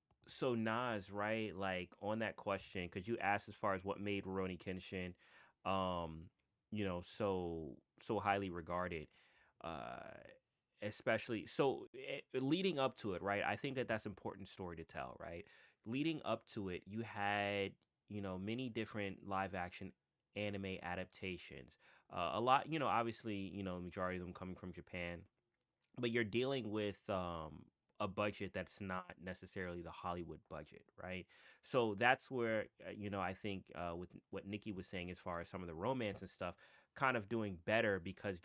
Nas, right? Like on that question, because you asked as far as what made Rurouni Kenshin, um, so highly regarded, uh, especially leading up to it, right? I think that that's important story to tell, right? Leading up to it, you had many different live action anime adaptations. A lot, obviously, majority of them coming from Japan, but you're dealing with a budget that's not necessarily the Hollywood budget, right? So that's where I think with what Nikki was saying as far as some of the romance and stuff, kind of doing better because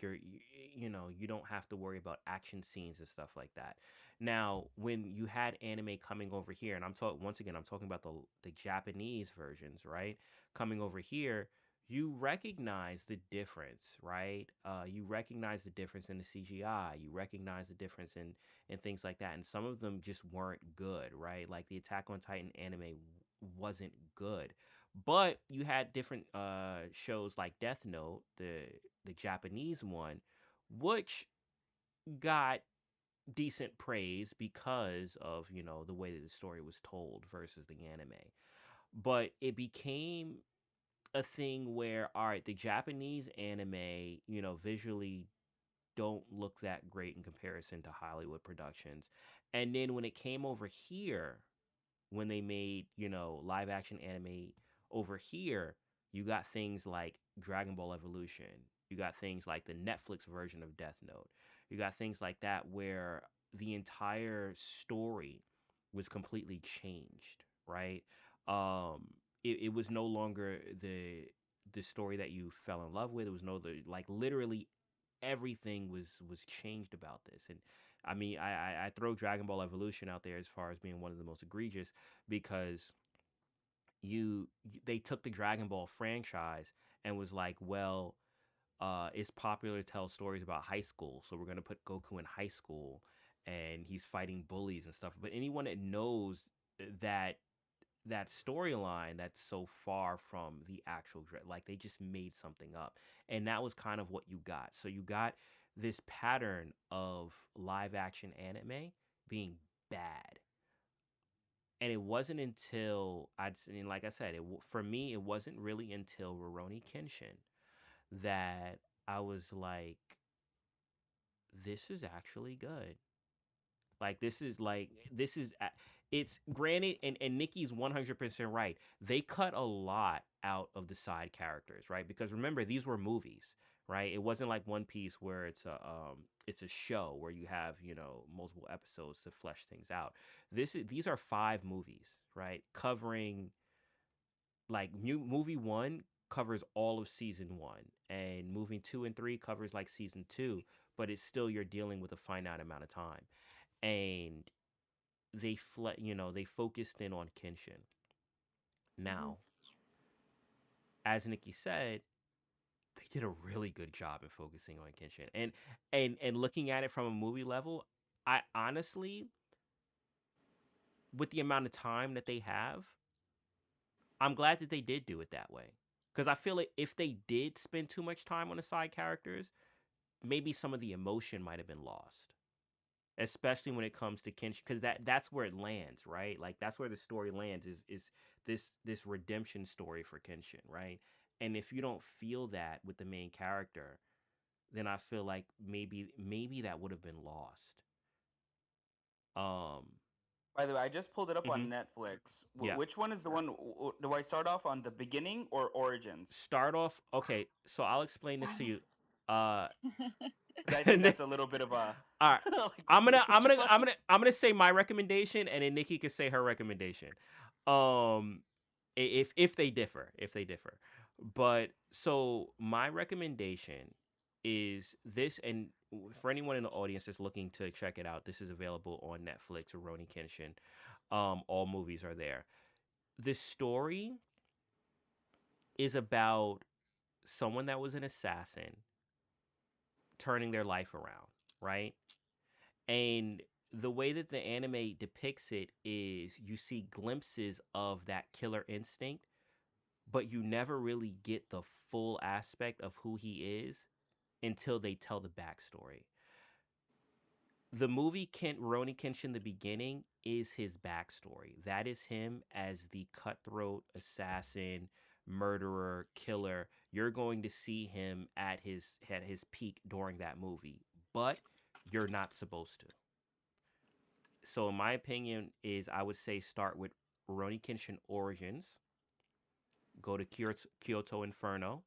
you don't have to worry about action scenes and stuff like that. Now, when you had anime coming over here, and I'm talking once again, I'm talking about the Japanese versions, right? Coming over here, you recognize the difference, right? You recognize the difference in the CGI. You recognize the difference in things like that. And some of them just weren't good, right? Like the Attack on Titan anime wasn't good. But you had different shows like Death Note, the Japanese one, which got decent praise because of the way that the story was told versus the anime. But it became a thing where, all right, the Japanese anime, visually don't look that great in comparison to Hollywood productions. And then when it came over here, when they made, live action anime over here, you got things like Dragon Ball Evolution. You got things like the Netflix version of Death Note. You got things like that where the entire story was completely changed, right? It was no longer the story that you fell in love with. It was no like literally everything was changed about this. And I mean, I throw Dragon Ball Evolution out there as far as being one of the most egregious because they took the Dragon Ball franchise and was like, well, it's popular to tell stories about high school, so we're gonna put Goku in high school and he's fighting bullies and stuff. But anyone that knows that that storyline, that's so far from the actual like they just made something up, and that was kind of what you got. So you got this pattern of live action anime being bad, and it wasn't until like I said, for me, it wasn't really until Rurouni Kenshin that I was like, this is actually good. Like this is it's granted, and Nikki's 100% right. They cut a lot out of the side characters, right? Because remember, these were movies, right? It wasn't like One Piece where it's a show where you have, multiple episodes to flesh things out. These are 5 movies, right? Covering like movie 1 covers all of season 1, and movie 2 and 3 covers like season 2, but it's still, you're dealing with a finite amount of time. And they focused in on Kenshin. Hmm. Now, as Nikki said, they did a really good job in focusing on Kenshin. And looking at it from a movie level, I honestly, with the amount of time that they have, I'm glad that they did do it that way. Because I feel like if they did spend too much time on the side characters, maybe some of the emotion might have been lost, especially when it comes to Kenshin, because that's where it lands, right? Like that's where the story lands, is this redemption story for Kenshin, right? And if you don't feel that with the main character, then I feel like maybe that would have been lost. Um, By the way, I just pulled it up mhm, on Netflix. yeah. Which one is the one? Do I start off on the beginning or Origins? Start off. Okay, so I'll explain this to you. Uh, Because I think that's a little bit of a all right. like I'm which gonna one? I'm gonna I'm gonna say my recommendation, and then Nikki could say her recommendation. Um, if they differ. But so my recommendation is this, and for anyone in the audience that's looking to check it out, this is available on Netflix or Roni Kenshin. All movies are there. The story is about someone that was an assassin turning their life around, right? And the way that the anime depicts it is you see glimpses of that killer instinct, but you never really get the full aspect of who he is until they tell the backstory. The movie Roni Kenshin, the beginning, is his backstory. That is him as the cutthroat assassin, murderer, killer. You're going to see him at his peak during that movie, but you're not supposed to. So in my opinion is I would say start with Rurouni Kenshin Origins, go to Kyoto Inferno,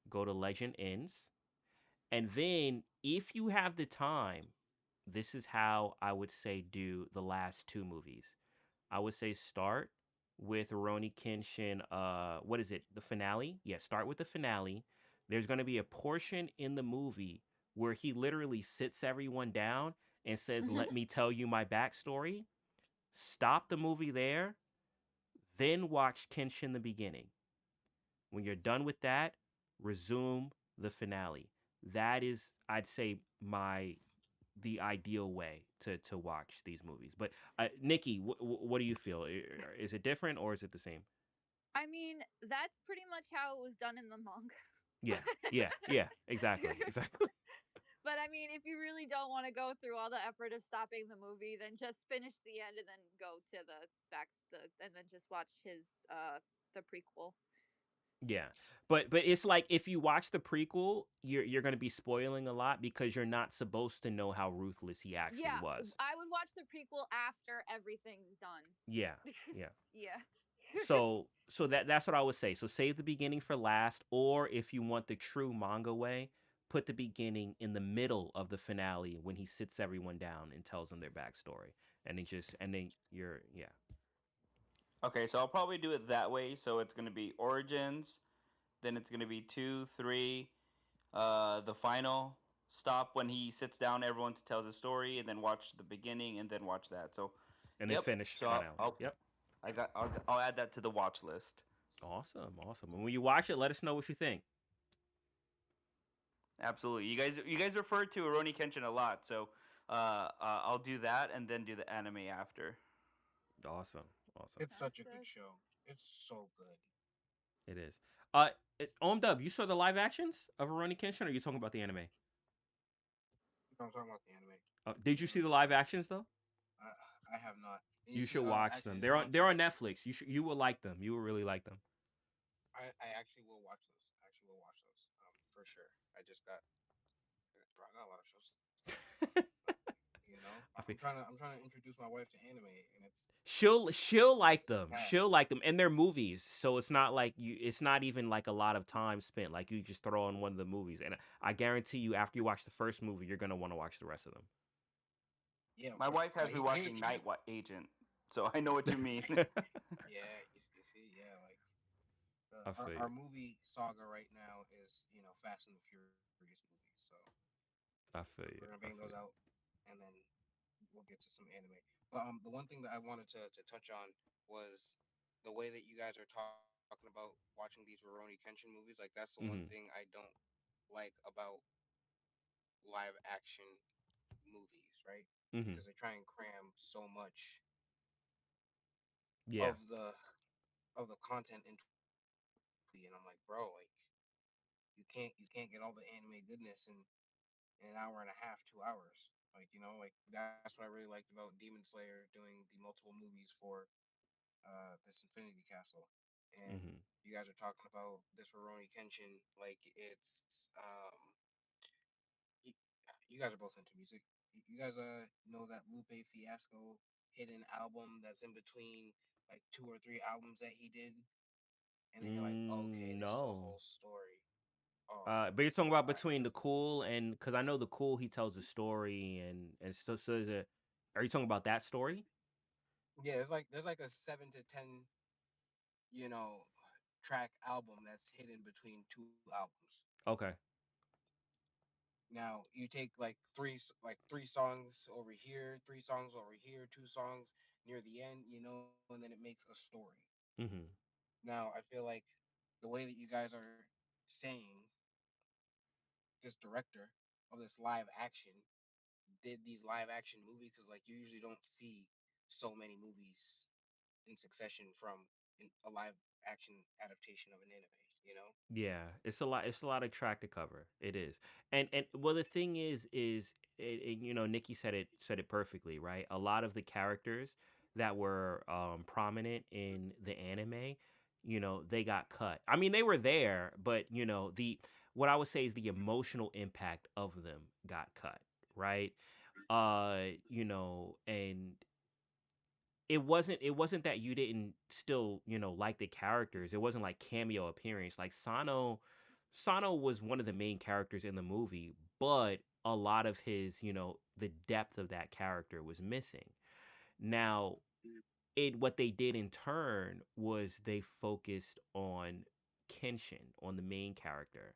go to Legend Ends, and then if you have the time, this is how I would say do the last 2 movies. I would say start with Rurouni Kenshin, what is it? The finale? Yeah, start with the finale. There's going to be a portion in the movie where he literally sits everyone down and says, "Let me tell you my backstory." Stop the movie there, then watch Kenshin the beginning. When you're done with that, resume the finale. That is, I'd say, the ideal way to watch these movies. But Nikki, what do you feel? Is it different or is it the same? I mean, that's pretty much how it was done in the manga. Yeah, yeah, yeah. Exactly, exactly. But I mean, if you really don't want to go through all the effort of stopping the movie, then just finish the end and then go to and then just watch his the prequel. Yeah, but it's like if you watch the prequel, you're gonna be spoiling a lot because you're not supposed to know how ruthless he actually Yeah, was. I would watch the prequel after everything's done. Yeah, yeah. Yeah. So that's what I would say. So save the beginning for last, or if you want the true manga way, put the beginning in the middle of the finale when he sits everyone down and tells them their backstory, and then you're yeah. Okay, so I'll probably do it that way. So it's gonna be Origins, then it's gonna be 2, 3, the final, stop when he sits down everyone to tells a story, and then watch the beginning, and then watch that. So, And then yep. finish So finale. Yep. I'll add that to the watch list. Awesome, awesome. And when you watch it, let us know what you think. Absolutely. You guys referred to Aroni Kenshin a lot, so I'll do that and then do the anime after. Awesome, awesome. It's such a good Fantastic. show. It's so good. It is. Dub, you saw the live actions of Rurouni Kenshin, or are you talking about the anime? I'm talking about the anime. Did you see the It's live actions though? I have not. And you You see, should watch actually, them. it's funny. They're on Netflix. You will like them. You will really like them. I actually will watch those. I actually will watch those. For sure. Bro, I got a lot of shows to watch. Like, I I'm think trying to introduce my wife to anime, and she'll like it's a them. task. She'll like them, and they're movies, so it's not like you. It's not even like a lot of time spent. Like you just throw on one of the movies, and I guarantee you, after you watch the first movie, you're gonna want to watch the rest of them. Yeah, My wife has me watching she, Agent, so I know what you mean. yeah, you see, yeah, like I feel our you. movie saga right now is Fast and the Furious movies. So I feel we're you. gonna bang I those feel out, and then we'll get to some anime. But the one thing that I wanted to touch on was the way that you guys are talking about watching these Rurouni Kenshin movies. Like that's the one you. thing I don't like about live action movies, right? Mm-hmm. Because they try and cram so much Yeah. of the content into a movie, and I'm like, bro, like you can't get all the anime goodness in an hour and a half, 2 hours. Like that's what I really liked about Demon Slayer doing the multiple movies for this Infinity Castle, and Mm-hmm. you guys are talking about this Rurouni Kenshin like it's y- you guys are both into music. You guys know that Lupe Fiasco hidden album that's in between like two or three albums that he did, and then you're like, okay, this is the No. whole story. Oh, But you're talking about all right, between the listen. cool and because I know the cool he tells a story and so is it. Are you talking about that story? Yeah, there's like a 7 to 10 you know track album that's hidden between two albums. Okay. Now you take like three songs over here, three songs over here, two songs near the end, and then it makes a story. Mm-hmm. Now I feel like the way that you guys are saying this director of this live action did these live action movies, because like you usually don't see so many movies in succession from a live action adaptation of an anime. Yeah, it's a lot. It's a lot of track to cover. It is, and well, the thing Nikki said it perfectly, right? A lot of the characters that were prominent in the anime, they got cut. I mean, they were there, but the what I would say is the emotional impact of them got cut, right? And it wasn't that you didn't still like the characters. It wasn't like cameo appearance. Like Sano was one of the main characters in the movie, but a lot of his the depth of that character was missing. Now, it what they did in turn was they focused on Kenshin, on the main character,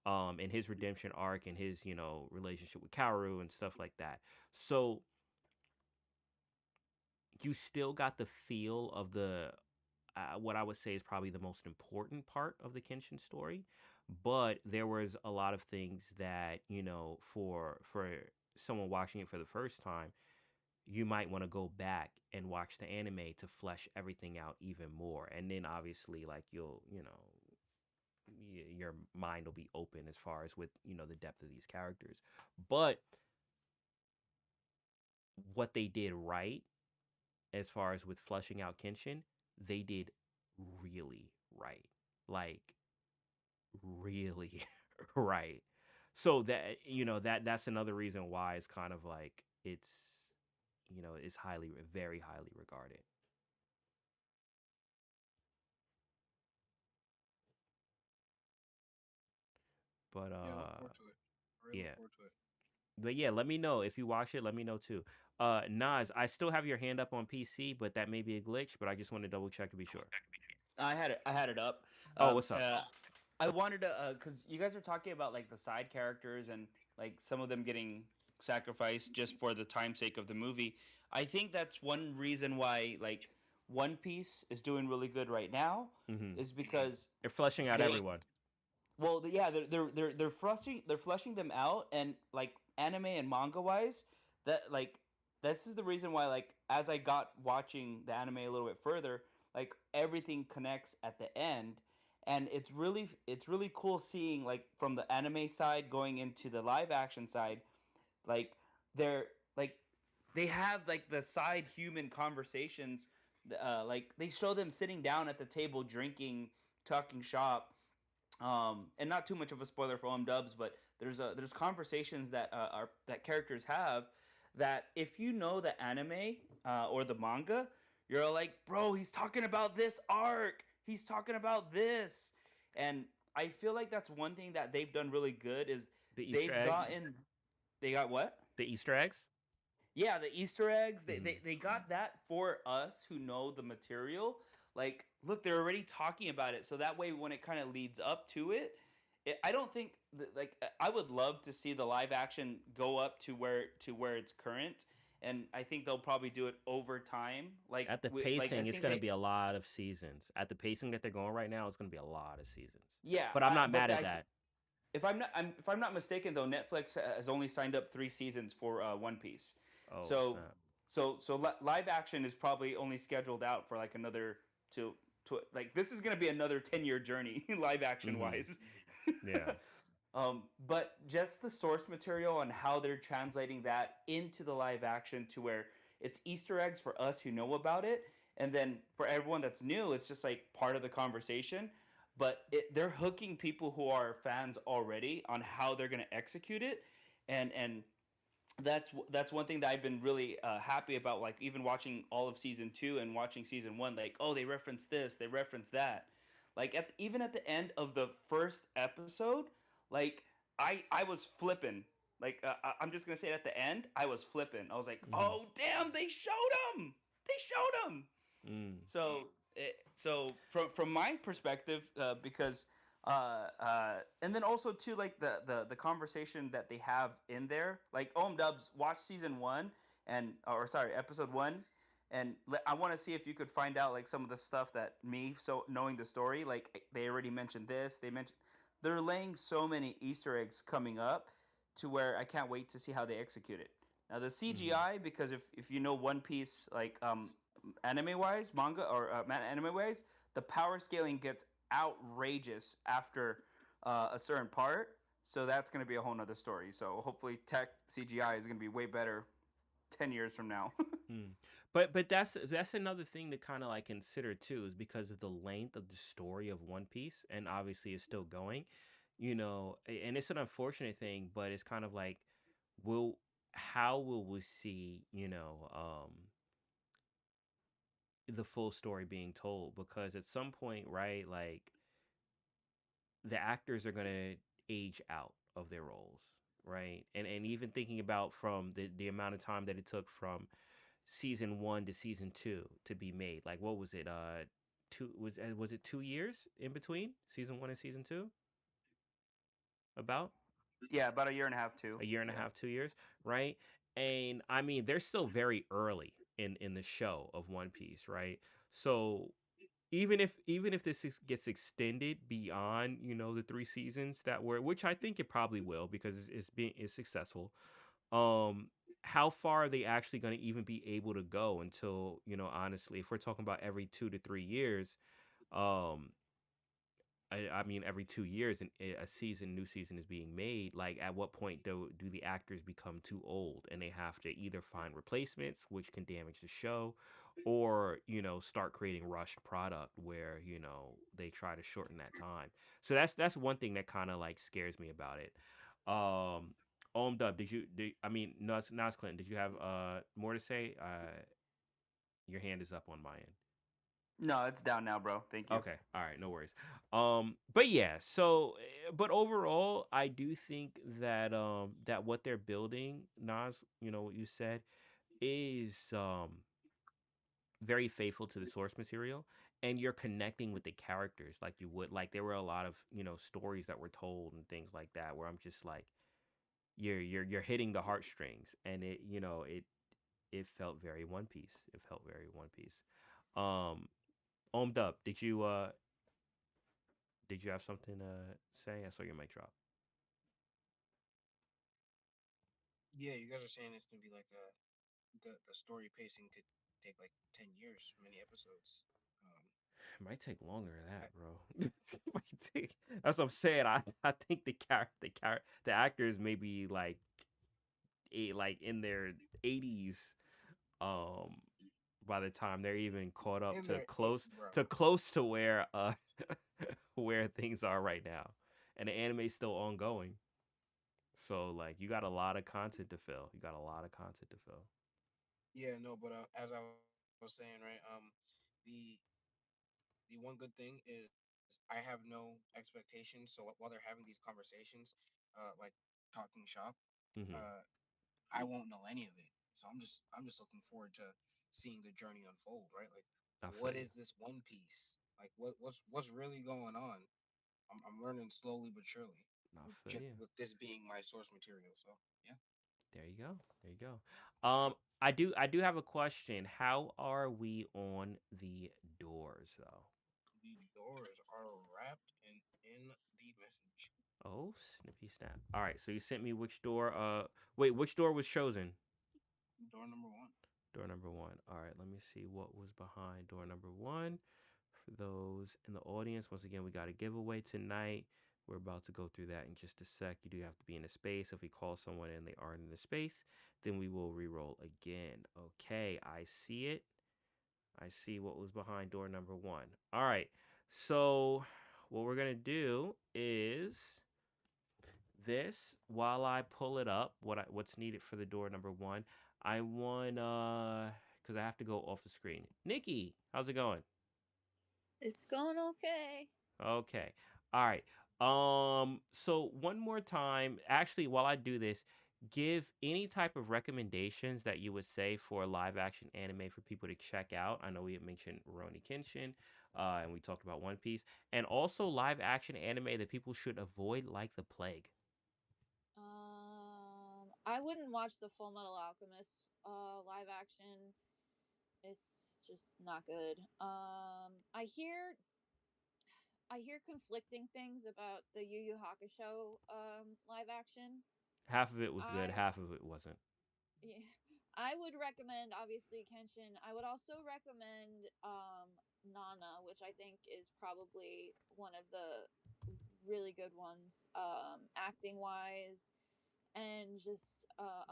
and his redemption arc and his relationship with Kaoru and stuff like that. So you still got the feel of the what I would say is probably the most important part of the Kenshin story, but there was a lot of things that for someone watching it for the first time, you might want to go back and watch the anime to flesh everything out even more, and then obviously like your mind will be open as far as with the depth of these characters, but what they did right as far as with fleshing out Kenshin, they did really right. Like really right. So that's another reason why it's kind of like it's very highly regarded. But Yeah, I look forward to it. I really look yeah. forward to it. But yeah, let me know if you watch it. Let me know too. Nas, I still have your hand up on PC, but that may be a glitch. But I just want to double check to be sure. I had it up. Oh, Um, what's up? uh, I wanted to, because you guys are talking about like the side characters and like some of them getting sacrificed just for the time sake of the movie. I think that's one reason why like One Piece is doing really good right now, Mm-hmm. is because They're fleshing out they everyone. well, yeah, they're flushing them out, and like anime and manga wise, that like this is the reason why like as I got watching the anime a little bit further, like everything connects at the end, and it's really cool seeing like from the anime side going into the live action side, like they're like they have like the side human conversations, like they show them sitting down at the table drinking, talking shop, and not too much of a spoiler for Dubs, but there's conversations that are that characters have that if you know the anime or the manga, you're like, bro, he's talking about this arc, he's talking about this, and I feel like that's one thing that they've done really good is The Easter they've eggs. gotten they got what? The Easter eggs. Yeah, the Easter eggs, they, Mm-hmm. they, they got that for us who know the material. Like, look, they're already talking about it. So that way, when it kind of leads up to it, I don't think, like, I would love to see the live action go up to where it's current. And I think they'll probably do it over time. At the Like I pacing, it's think going to they, be a lot of seasons. At the pacing that they're going right now, it's going to be a lot of seasons. yeah, But I'm not but mad at that. if I'm not mistaken though, Netflix has only signed up 3 seasons for One Piece. Oh So snap. live action is probably only scheduled out for like another to like this is gonna be another 10-year journey live action Mm-hmm. wise. Yeah. But just the source material and how they're translating that into the live action to where it's Easter eggs for us who know about it, and then for everyone that's new, it's just like part of the conversation. But they're hooking people who are fans already on how they're gonna execute it, and that's one thing that I've been really happy about. Like even watching all of season two and watching season one, like oh they reference this, they reference that. Like even at the end of the first episode, like I was flipping. Like I'm just gonna say it at the end, I was flipping. I was like, Mm-hmm. oh damn, they showed him, they showed him. Mm. So from my perspective, because and then also too like the conversation that they have in there, like Dubs, watch season one and or sorry episode one, and I want to see if you could find out like some of the stuff that me so knowing the story, like they already mentioned this, they're laying so many Easter eggs coming up to where I can't wait to see how they execute it. Now the Mm-hmm. CGI, because if you know One Piece, like anime wise, manga or anime wise, the power scaling gets outrageous after a certain part. So that's going to be a whole nother story. So hopefully, tech CGI is going to be way better 10 years from now. Mm. But that's another thing to kind of like consider too, is because of the length of the story of One Piece, and obviously it's still going, and it's an unfortunate thing, but it's kind of like, will how will we see, the full story being told? Because at some point, right, like the actors are gonna age out of their roles, right? And even thinking about from the amount of time that it took from season one to season two to be made. Like what was it? Two was it 2 years in between season one and season two? About Yeah, about a year and a half too. a year and a Yeah. half, 2 years, right? And I mean, they're still very early in the show of One Piece, right? So even if this gets extended beyond the 3 seasons that were, which I think it probably will because it's successful. um how far are they actually going to even be able to go until, honestly, if we're talking about every 2 to 3 years, um I mean, every 2 years, a season, new season is being made. Like, at what point do the actors become too old and they have to either find replacements, which can damage the show, or start creating rushed product where they try to shorten that time. So that's one thing that kind of like scares me about it. Dub, I mean, Nas Clinton, did you have more to say? Your hand is up on my end. No, it's down now, bro. Thank you. Okay. All right. No worries. But yeah. So, but overall, I do think that that what they're building, Nas, what you said, is very faithful to the source material, and you're connecting with the characters like you would. Like there were a lot of stories that were told and things like that, where I'm just like, you're hitting the heartstrings, and it felt very One Piece. It felt very One Piece. Um, Omed up. Did you have something to say? I saw your mic drop. Yeah, you guys are saying it's gonna be like the story pacing could take like 10 years, many episodes. Um, It might take longer than I, that, bro. It might take. That's what I'm saying. I think the actors may be like in their 80s um by the time they're even caught up in to there, bro. close to where where things are right now, and the anime's still ongoing. So like you got a lot of content to fill. You got a lot of content to fill. Yeah, no, but as I was saying, right, the the one good thing is I have no expectations. So while they're having these conversations, like talking shop, Hmm. uh, I won't know any of it. So I'm just looking forward to seeing the journey unfold, right? Like, I what feel you. is this One Piece? Like, what's really going on? I'm learning slowly but surely, I with feel just you. with this being my source material. So yeah, There you go. There you go. I do have a question. How are we on the doors though? the doors are wrapped and in the message. Oh, snippy snap. All right, so you sent me which door wait, which door was chosen? Door number one. Door number 1. All right, let me see what was behind door number 1. For those in the audience, once again, we got a giveaway tonight. We're about to go through that in just a sec. You do have to be in a space. If we call someone and they aren't in the space, then we will re-roll again. Okay, I see it. I see what was behind door number 1. All right. So, what we're going to do is this while I pull it up, what's needed for the door number 1. I want cuz I have to go off the screen. Nikki, how's it going? It's going okay. Okay. All right. So one more time, actually while I do this, give any type of recommendations that you would say for live action anime for people to check out. I know we had mentioned Rurouni Kenshin, and we talked about One Piece, and also live action anime that people should avoid like the plague. I wouldn't watch the Full Metal Alchemist live action. It's just not good. I hear conflicting things about the Yu Yu Hakusho live action. Half of it was good, I half of it wasn't. Yeah, I would recommend obviously Kenshin. I would also recommend Nana, which I think is probably one of the really good ones, acting wise and just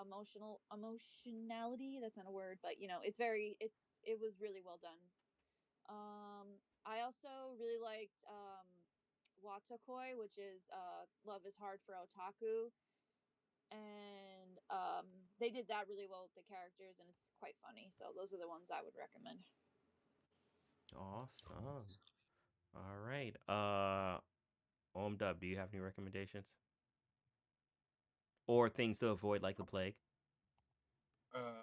emotionality. That's not a word, but it was really well done. I also really liked Watakoi, which is Love is Hard for Otaku, and they did that really well with the characters, and it's quite funny. So those are the ones I would recommend. Awesome. All right. Dub, do you have any recommendations or things to avoid like the plague? Uh,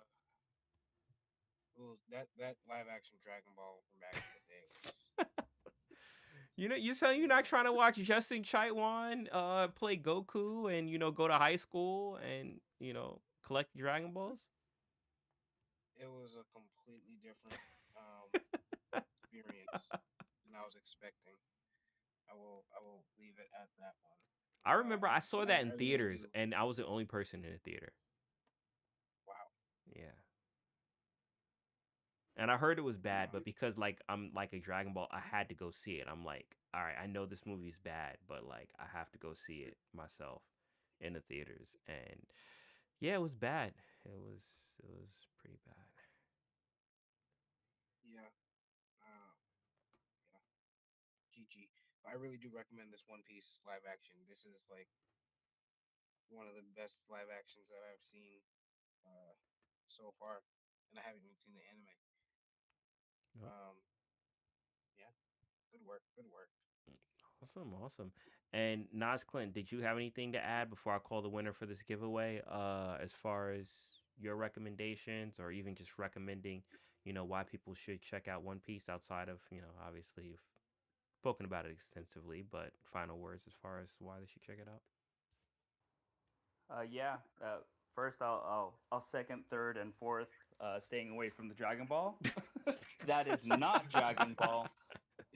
that live action Dragon Ball from back in the day You say you're not trying was to watch Justin Chaitwan play Goku and go to high school and collect Dragon Balls? it was a completely different experience than I was expecting. I will leave it at that one. I remember I saw that in I really theaters do. and I was the only person in the theater. Wow. Yeah. And I heard it was bad, Wow. but because like I'm like a Dragon Ball, I had to go see it. I'm like, all right, I know this movie's bad, but like I have to go see it myself in the theaters. And yeah, it was bad. It was pretty bad. Yeah. Uh, yeah. GG. I really do recommend this One Piece live action. This is like one of the best live actions that I've seen uh, so far, and I haven't even seen the anime. Yep. Um, yeah. Good work. Good work. Awesome, awesome. And Nas Clint, did you have anything to add before I call the winner for this giveaway? As far as your recommendations, or even just recommending, why people should check out One Piece outside of, obviously you've spoken about it extensively, but final words as far as why they should check it out. Yeah. First, I'll second, third, and fourth. Staying away from the Dragon Ball. That is not Dragon Ball.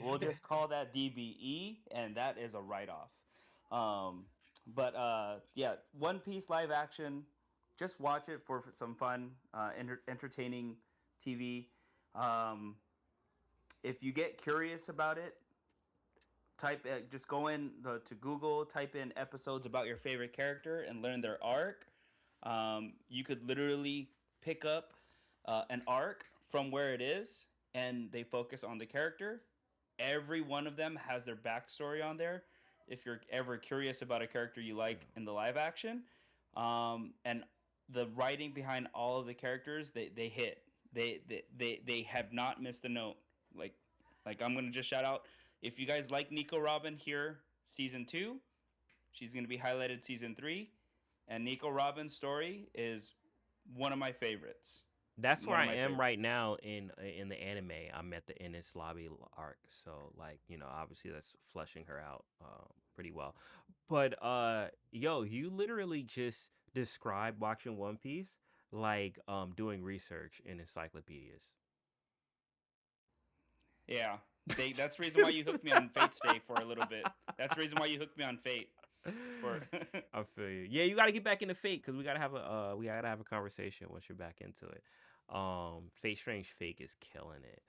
We'll just call that DBE, and that is a write off. Um, but yeah, One Piece live action. Just watch it for some fun, entertaining TV. Um, if you get curious about it, just go to Google, type in episodes about your favorite character, and learn their arc. You could literally pick up an arc from where it is, and they focus on the character. Every one of them has their backstory on there. If you're ever curious about a character you like in the live action, and the writing behind all of the characters, they hit. They have not missed a note. Like like I'm gonna just shout out, if you guys like Nico Robin here, season 2, she's gonna be highlighted season 3, and Nico Robin's story is one of my favorites. That's where One of I my am favorites. right now in the anime. I'm at the Ennis Lobby arc, so like obviously that's fleshing her out pretty well. But yo, you literally just described watching One Piece like doing research in encyclopedias. Yeah, that's the reason why you hooked me on Fate Stay for a little bit. That's the reason why you hooked me on Fate for. I feel you. Yeah, you got to get back into Fate because we gotta have a conversation once you're back into it. Fate Strange Fake is killing it.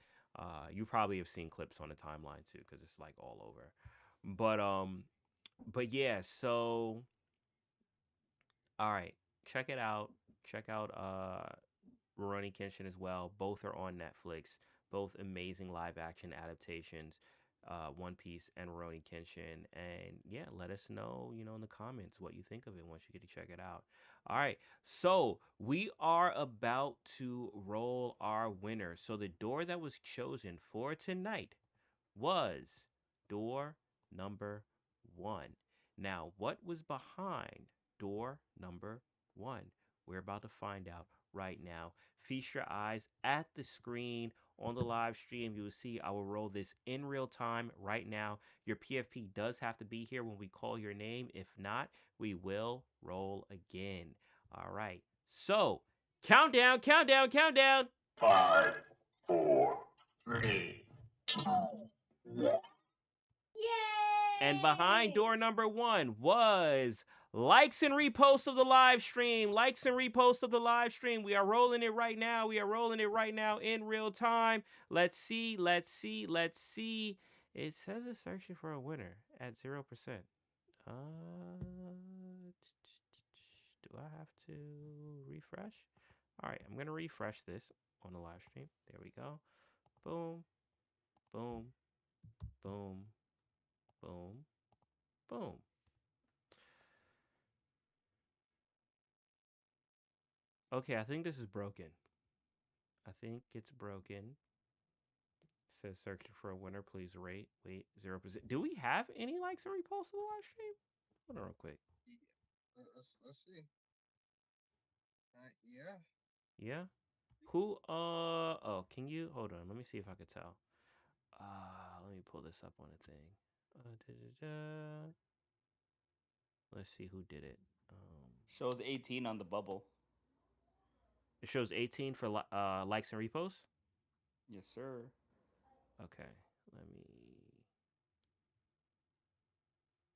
You probably have seen clips on the timeline too because it's like all over. But yeah. So all right, check it out. Check out Rurouni Kenshin as well. Both are on Netflix. Both amazing live action adaptations. One Piece and Rurouni Kenshin. And yeah, let us know, in the comments what you think of it once you get to check it out. All right. So we are about to roll our winner. So the door that was chosen for tonight was door number one. Now, what was behind door number one? We're about to find out right now. Feast your eyes at the screen on the live stream. You will see I will roll this in real time right now. Your PFP does have to be here when we call your name. If not, we will roll again. All right. So, countdown, countdown, countdown. 5, 4, 3, 2, 1. And behind door number one was likes and reposts of the live stream. Likes and reposts of the live stream. We are rolling it right now. We are rolling it right now in real time. Let's see. Let's see. Let's see. It says it's searching for a winner at 0%. Do I have to refresh? All right, I'm going to refresh this on the live stream. There we go. Boom, boom, boom, boom, boom. Okay, I think this is broken. I think it's broken. It says searching for a winner. Please rate. Wait, 0%. Do we have any likes or reposts on the live stream? Hold on real quick. Let's see. Yeah. Yeah. Who? Oh, can you hold on? Let me see if I could tell. Let me pull this up on a thing. Da-da-da. Let's see who did it. Shows 18 on the bubble. It shows 18 for likes and reposts. Yes, sir. Okay, let me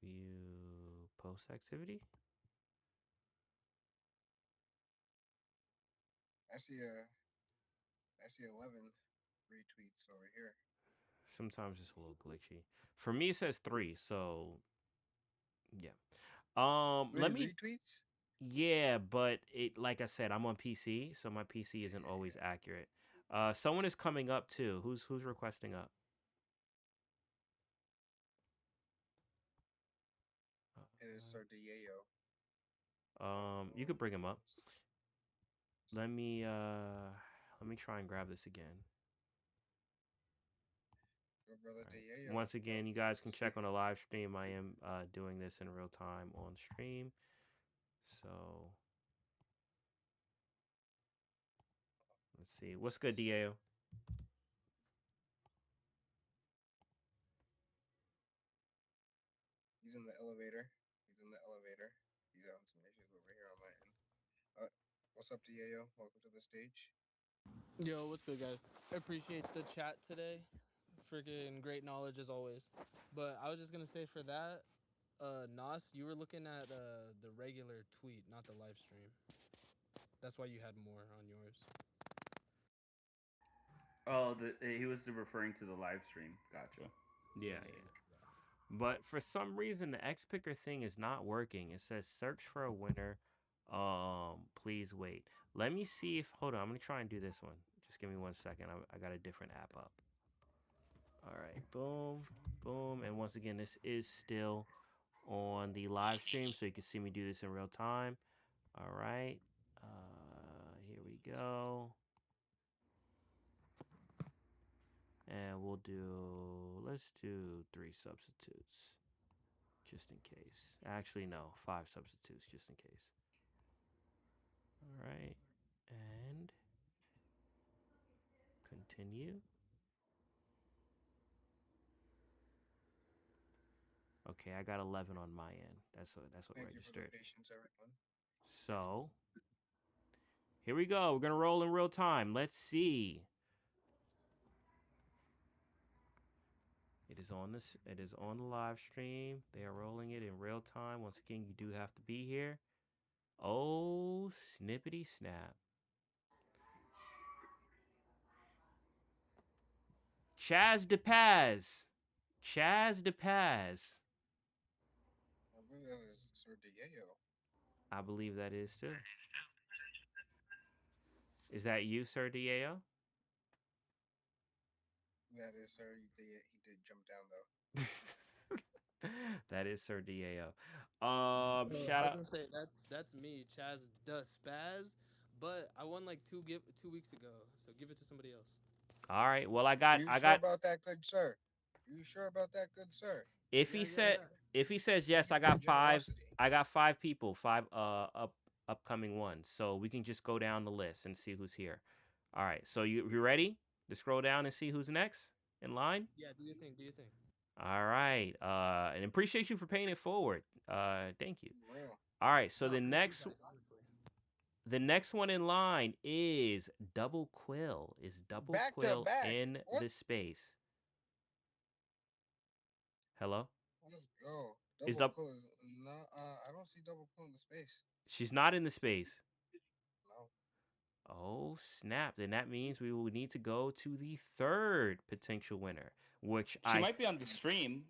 view post activity. I see a I see 11 retweets over here. Sometimes it's a little glitchy. For me, it says 3. So yeah. Let Wait, me. retweets? Yeah, but it like I said, I'm on PC, so my PC isn't always Yeah. accurate. Someone is coming up too. Who's requesting up? It is Sir Diego. You could bring him up. Let's Let me let me try and grab this again. go, brother All right. Diego. Once again, you guys can check on the live stream. I am doing this in real time on stream. So let's see. What's good, Diego? He's in the elevator. He's in the elevator. He's having some issues over here on my end. What's up, Diego? Welcome to the stage. Yo, what's good, guys? I appreciate the chat today. Freaking great knowledge as always. But I was just gonna say for that, Nas, you were looking at the regular tweet, not the live stream. That's why you had more on yours. Oh, he was referring to the live stream. Gotcha. Yeah, Yeah, yeah. yeah. But for some reason, the X Picker thing is not working. It says search for a winner. Please wait. Let me see if. Hold on. I'm gonna try and do this one. Just give me 1 second. I got a different app up. All right. Boom, boom, and once again, this is still on the live stream, so you can see me do this in real time. All right. Here we go. And let's do 3 substitutes, just in case. Actually, no, 5 substitutes, just in case. All right. And continue. Okay, I got 11 on my end. That's what Thank you for the registered. patience, everyone. So here we go. We're gonna roll in real time. Let's see. It is on this. It is on the live stream. They are rolling it in real time. Once again, you do have to be here. Oh, snippity snap. Chaz DePaz. Chaz DePaz. I believe that is Sir Diego. I believe that is too. Is that you, Sir Diego? That is Sir. He did jump down though. That is Sir Diego. I Shout was out. gonna say that's me, Chaz the Spaz. But I won like 2 weeks ago, so give it to somebody else. All right. Well, I Are got you I sure got about that, good sir? Are you sure about that, good sir? if Yeah, he yeah, said yeah. if he says Thank yes, you I for your got five. generosity. I got 5 people, five upcoming ones. So we can just go down the list and see who's here. All right. So you ready to scroll down and see who's next in line? Yeah, do you think? Do you think? All right. And appreciate you for paying it forward. Thank you. For real. All right. So No, the thank you next guys, honestly. the next one in line is Double Quill. Is Double Back to Quill back. in What? the space? Hello? Let's go. Is Double double quill is not. I don't see double quill in the space. She's not in the space. No. Oh, snap. Then that means we will need to go to the third potential winner, which She might be on the stream.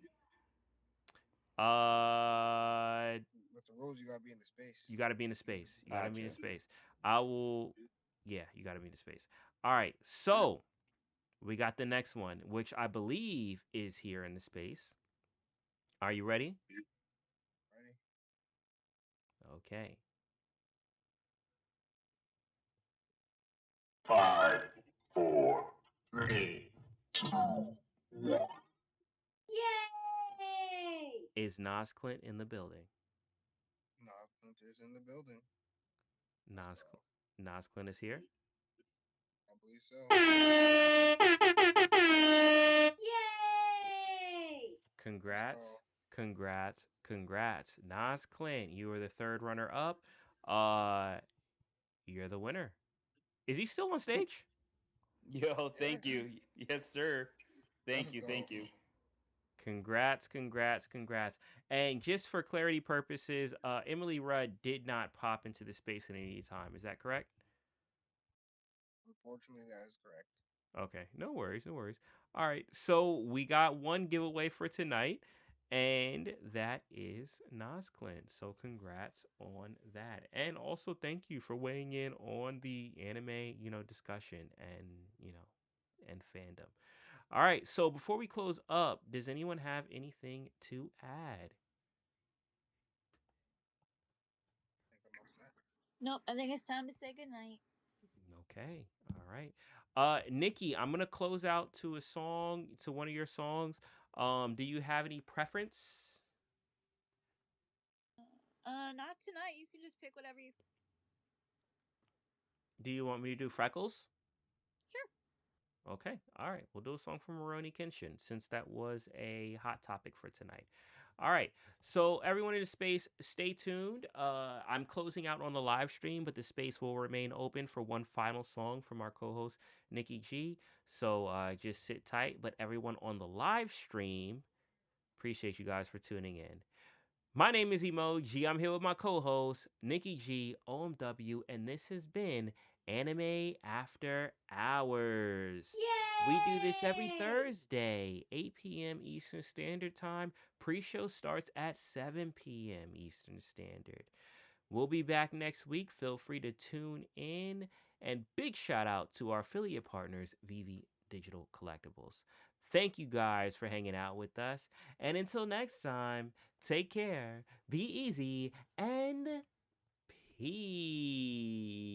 uh With the rules, you gotta be in the space. you got to be in the space. You got to be in the Gotcha. space. I will Yeah, you got to be in the space. All right. So, we got the next one, which I believe is here in the space. Are you ready? Ready? Okay. 5, 4, 3, 2, 1. Is Nas Clint in the building? No, Clint is in the building. Let's Nas go. Nas Clint is here. I believe so. Let's Congrats. go. Congrats. Congrats. Nas Clint, you were the third runner up. Uh you're the winner. Is he still on stage? Yo, Yeah. thank you. Yes, sir. Let's Thank you. go. Thank you. Congrats, congrats, congrats. And just for clarity purposes, Emily Rudd did not pop into the space at any time. Is that correct? Unfortunately, that is correct. Okay, no worries, no worries. All right, so we got one giveaway for tonight, and that is Nas Clint. So congrats on that, and also thank you for weighing in on the anime, discussion and and fandom. All right, so before we close up, does anyone have anything to add? I think I'm all set. Nope, I think it's time to say goodnight. Okay, all right. Nikki, I'm gonna close out to a song, to one of your songs. Do you have any preference? Not tonight. You can just pick whatever you. Do you want me to do Freckles? Sure. Okay, all right. We'll do a song from Maroni Kenshin since that was a hot topic for tonight. All right. So everyone in the space, stay tuned. I'm closing out on the live stream, but the space will remain open for one final song from our co-host Nikki G. So just sit tight. But everyone on the live stream, appreciate you guys for tuning in. My name is Emoji. I'm here with my co-host Nikki G, OMW, and this has been Anime After Hours. We do this every Thursday, 8 p.m. Eastern Standard Time. Pre-show starts at 7 p.m. Eastern Standard. We'll be back next week. Feel free to tune in. And big shout out to our affiliate partners, Vivi Digital Collectibles. Thank you guys for hanging out with us. And until next time, take care, be easy, and peace.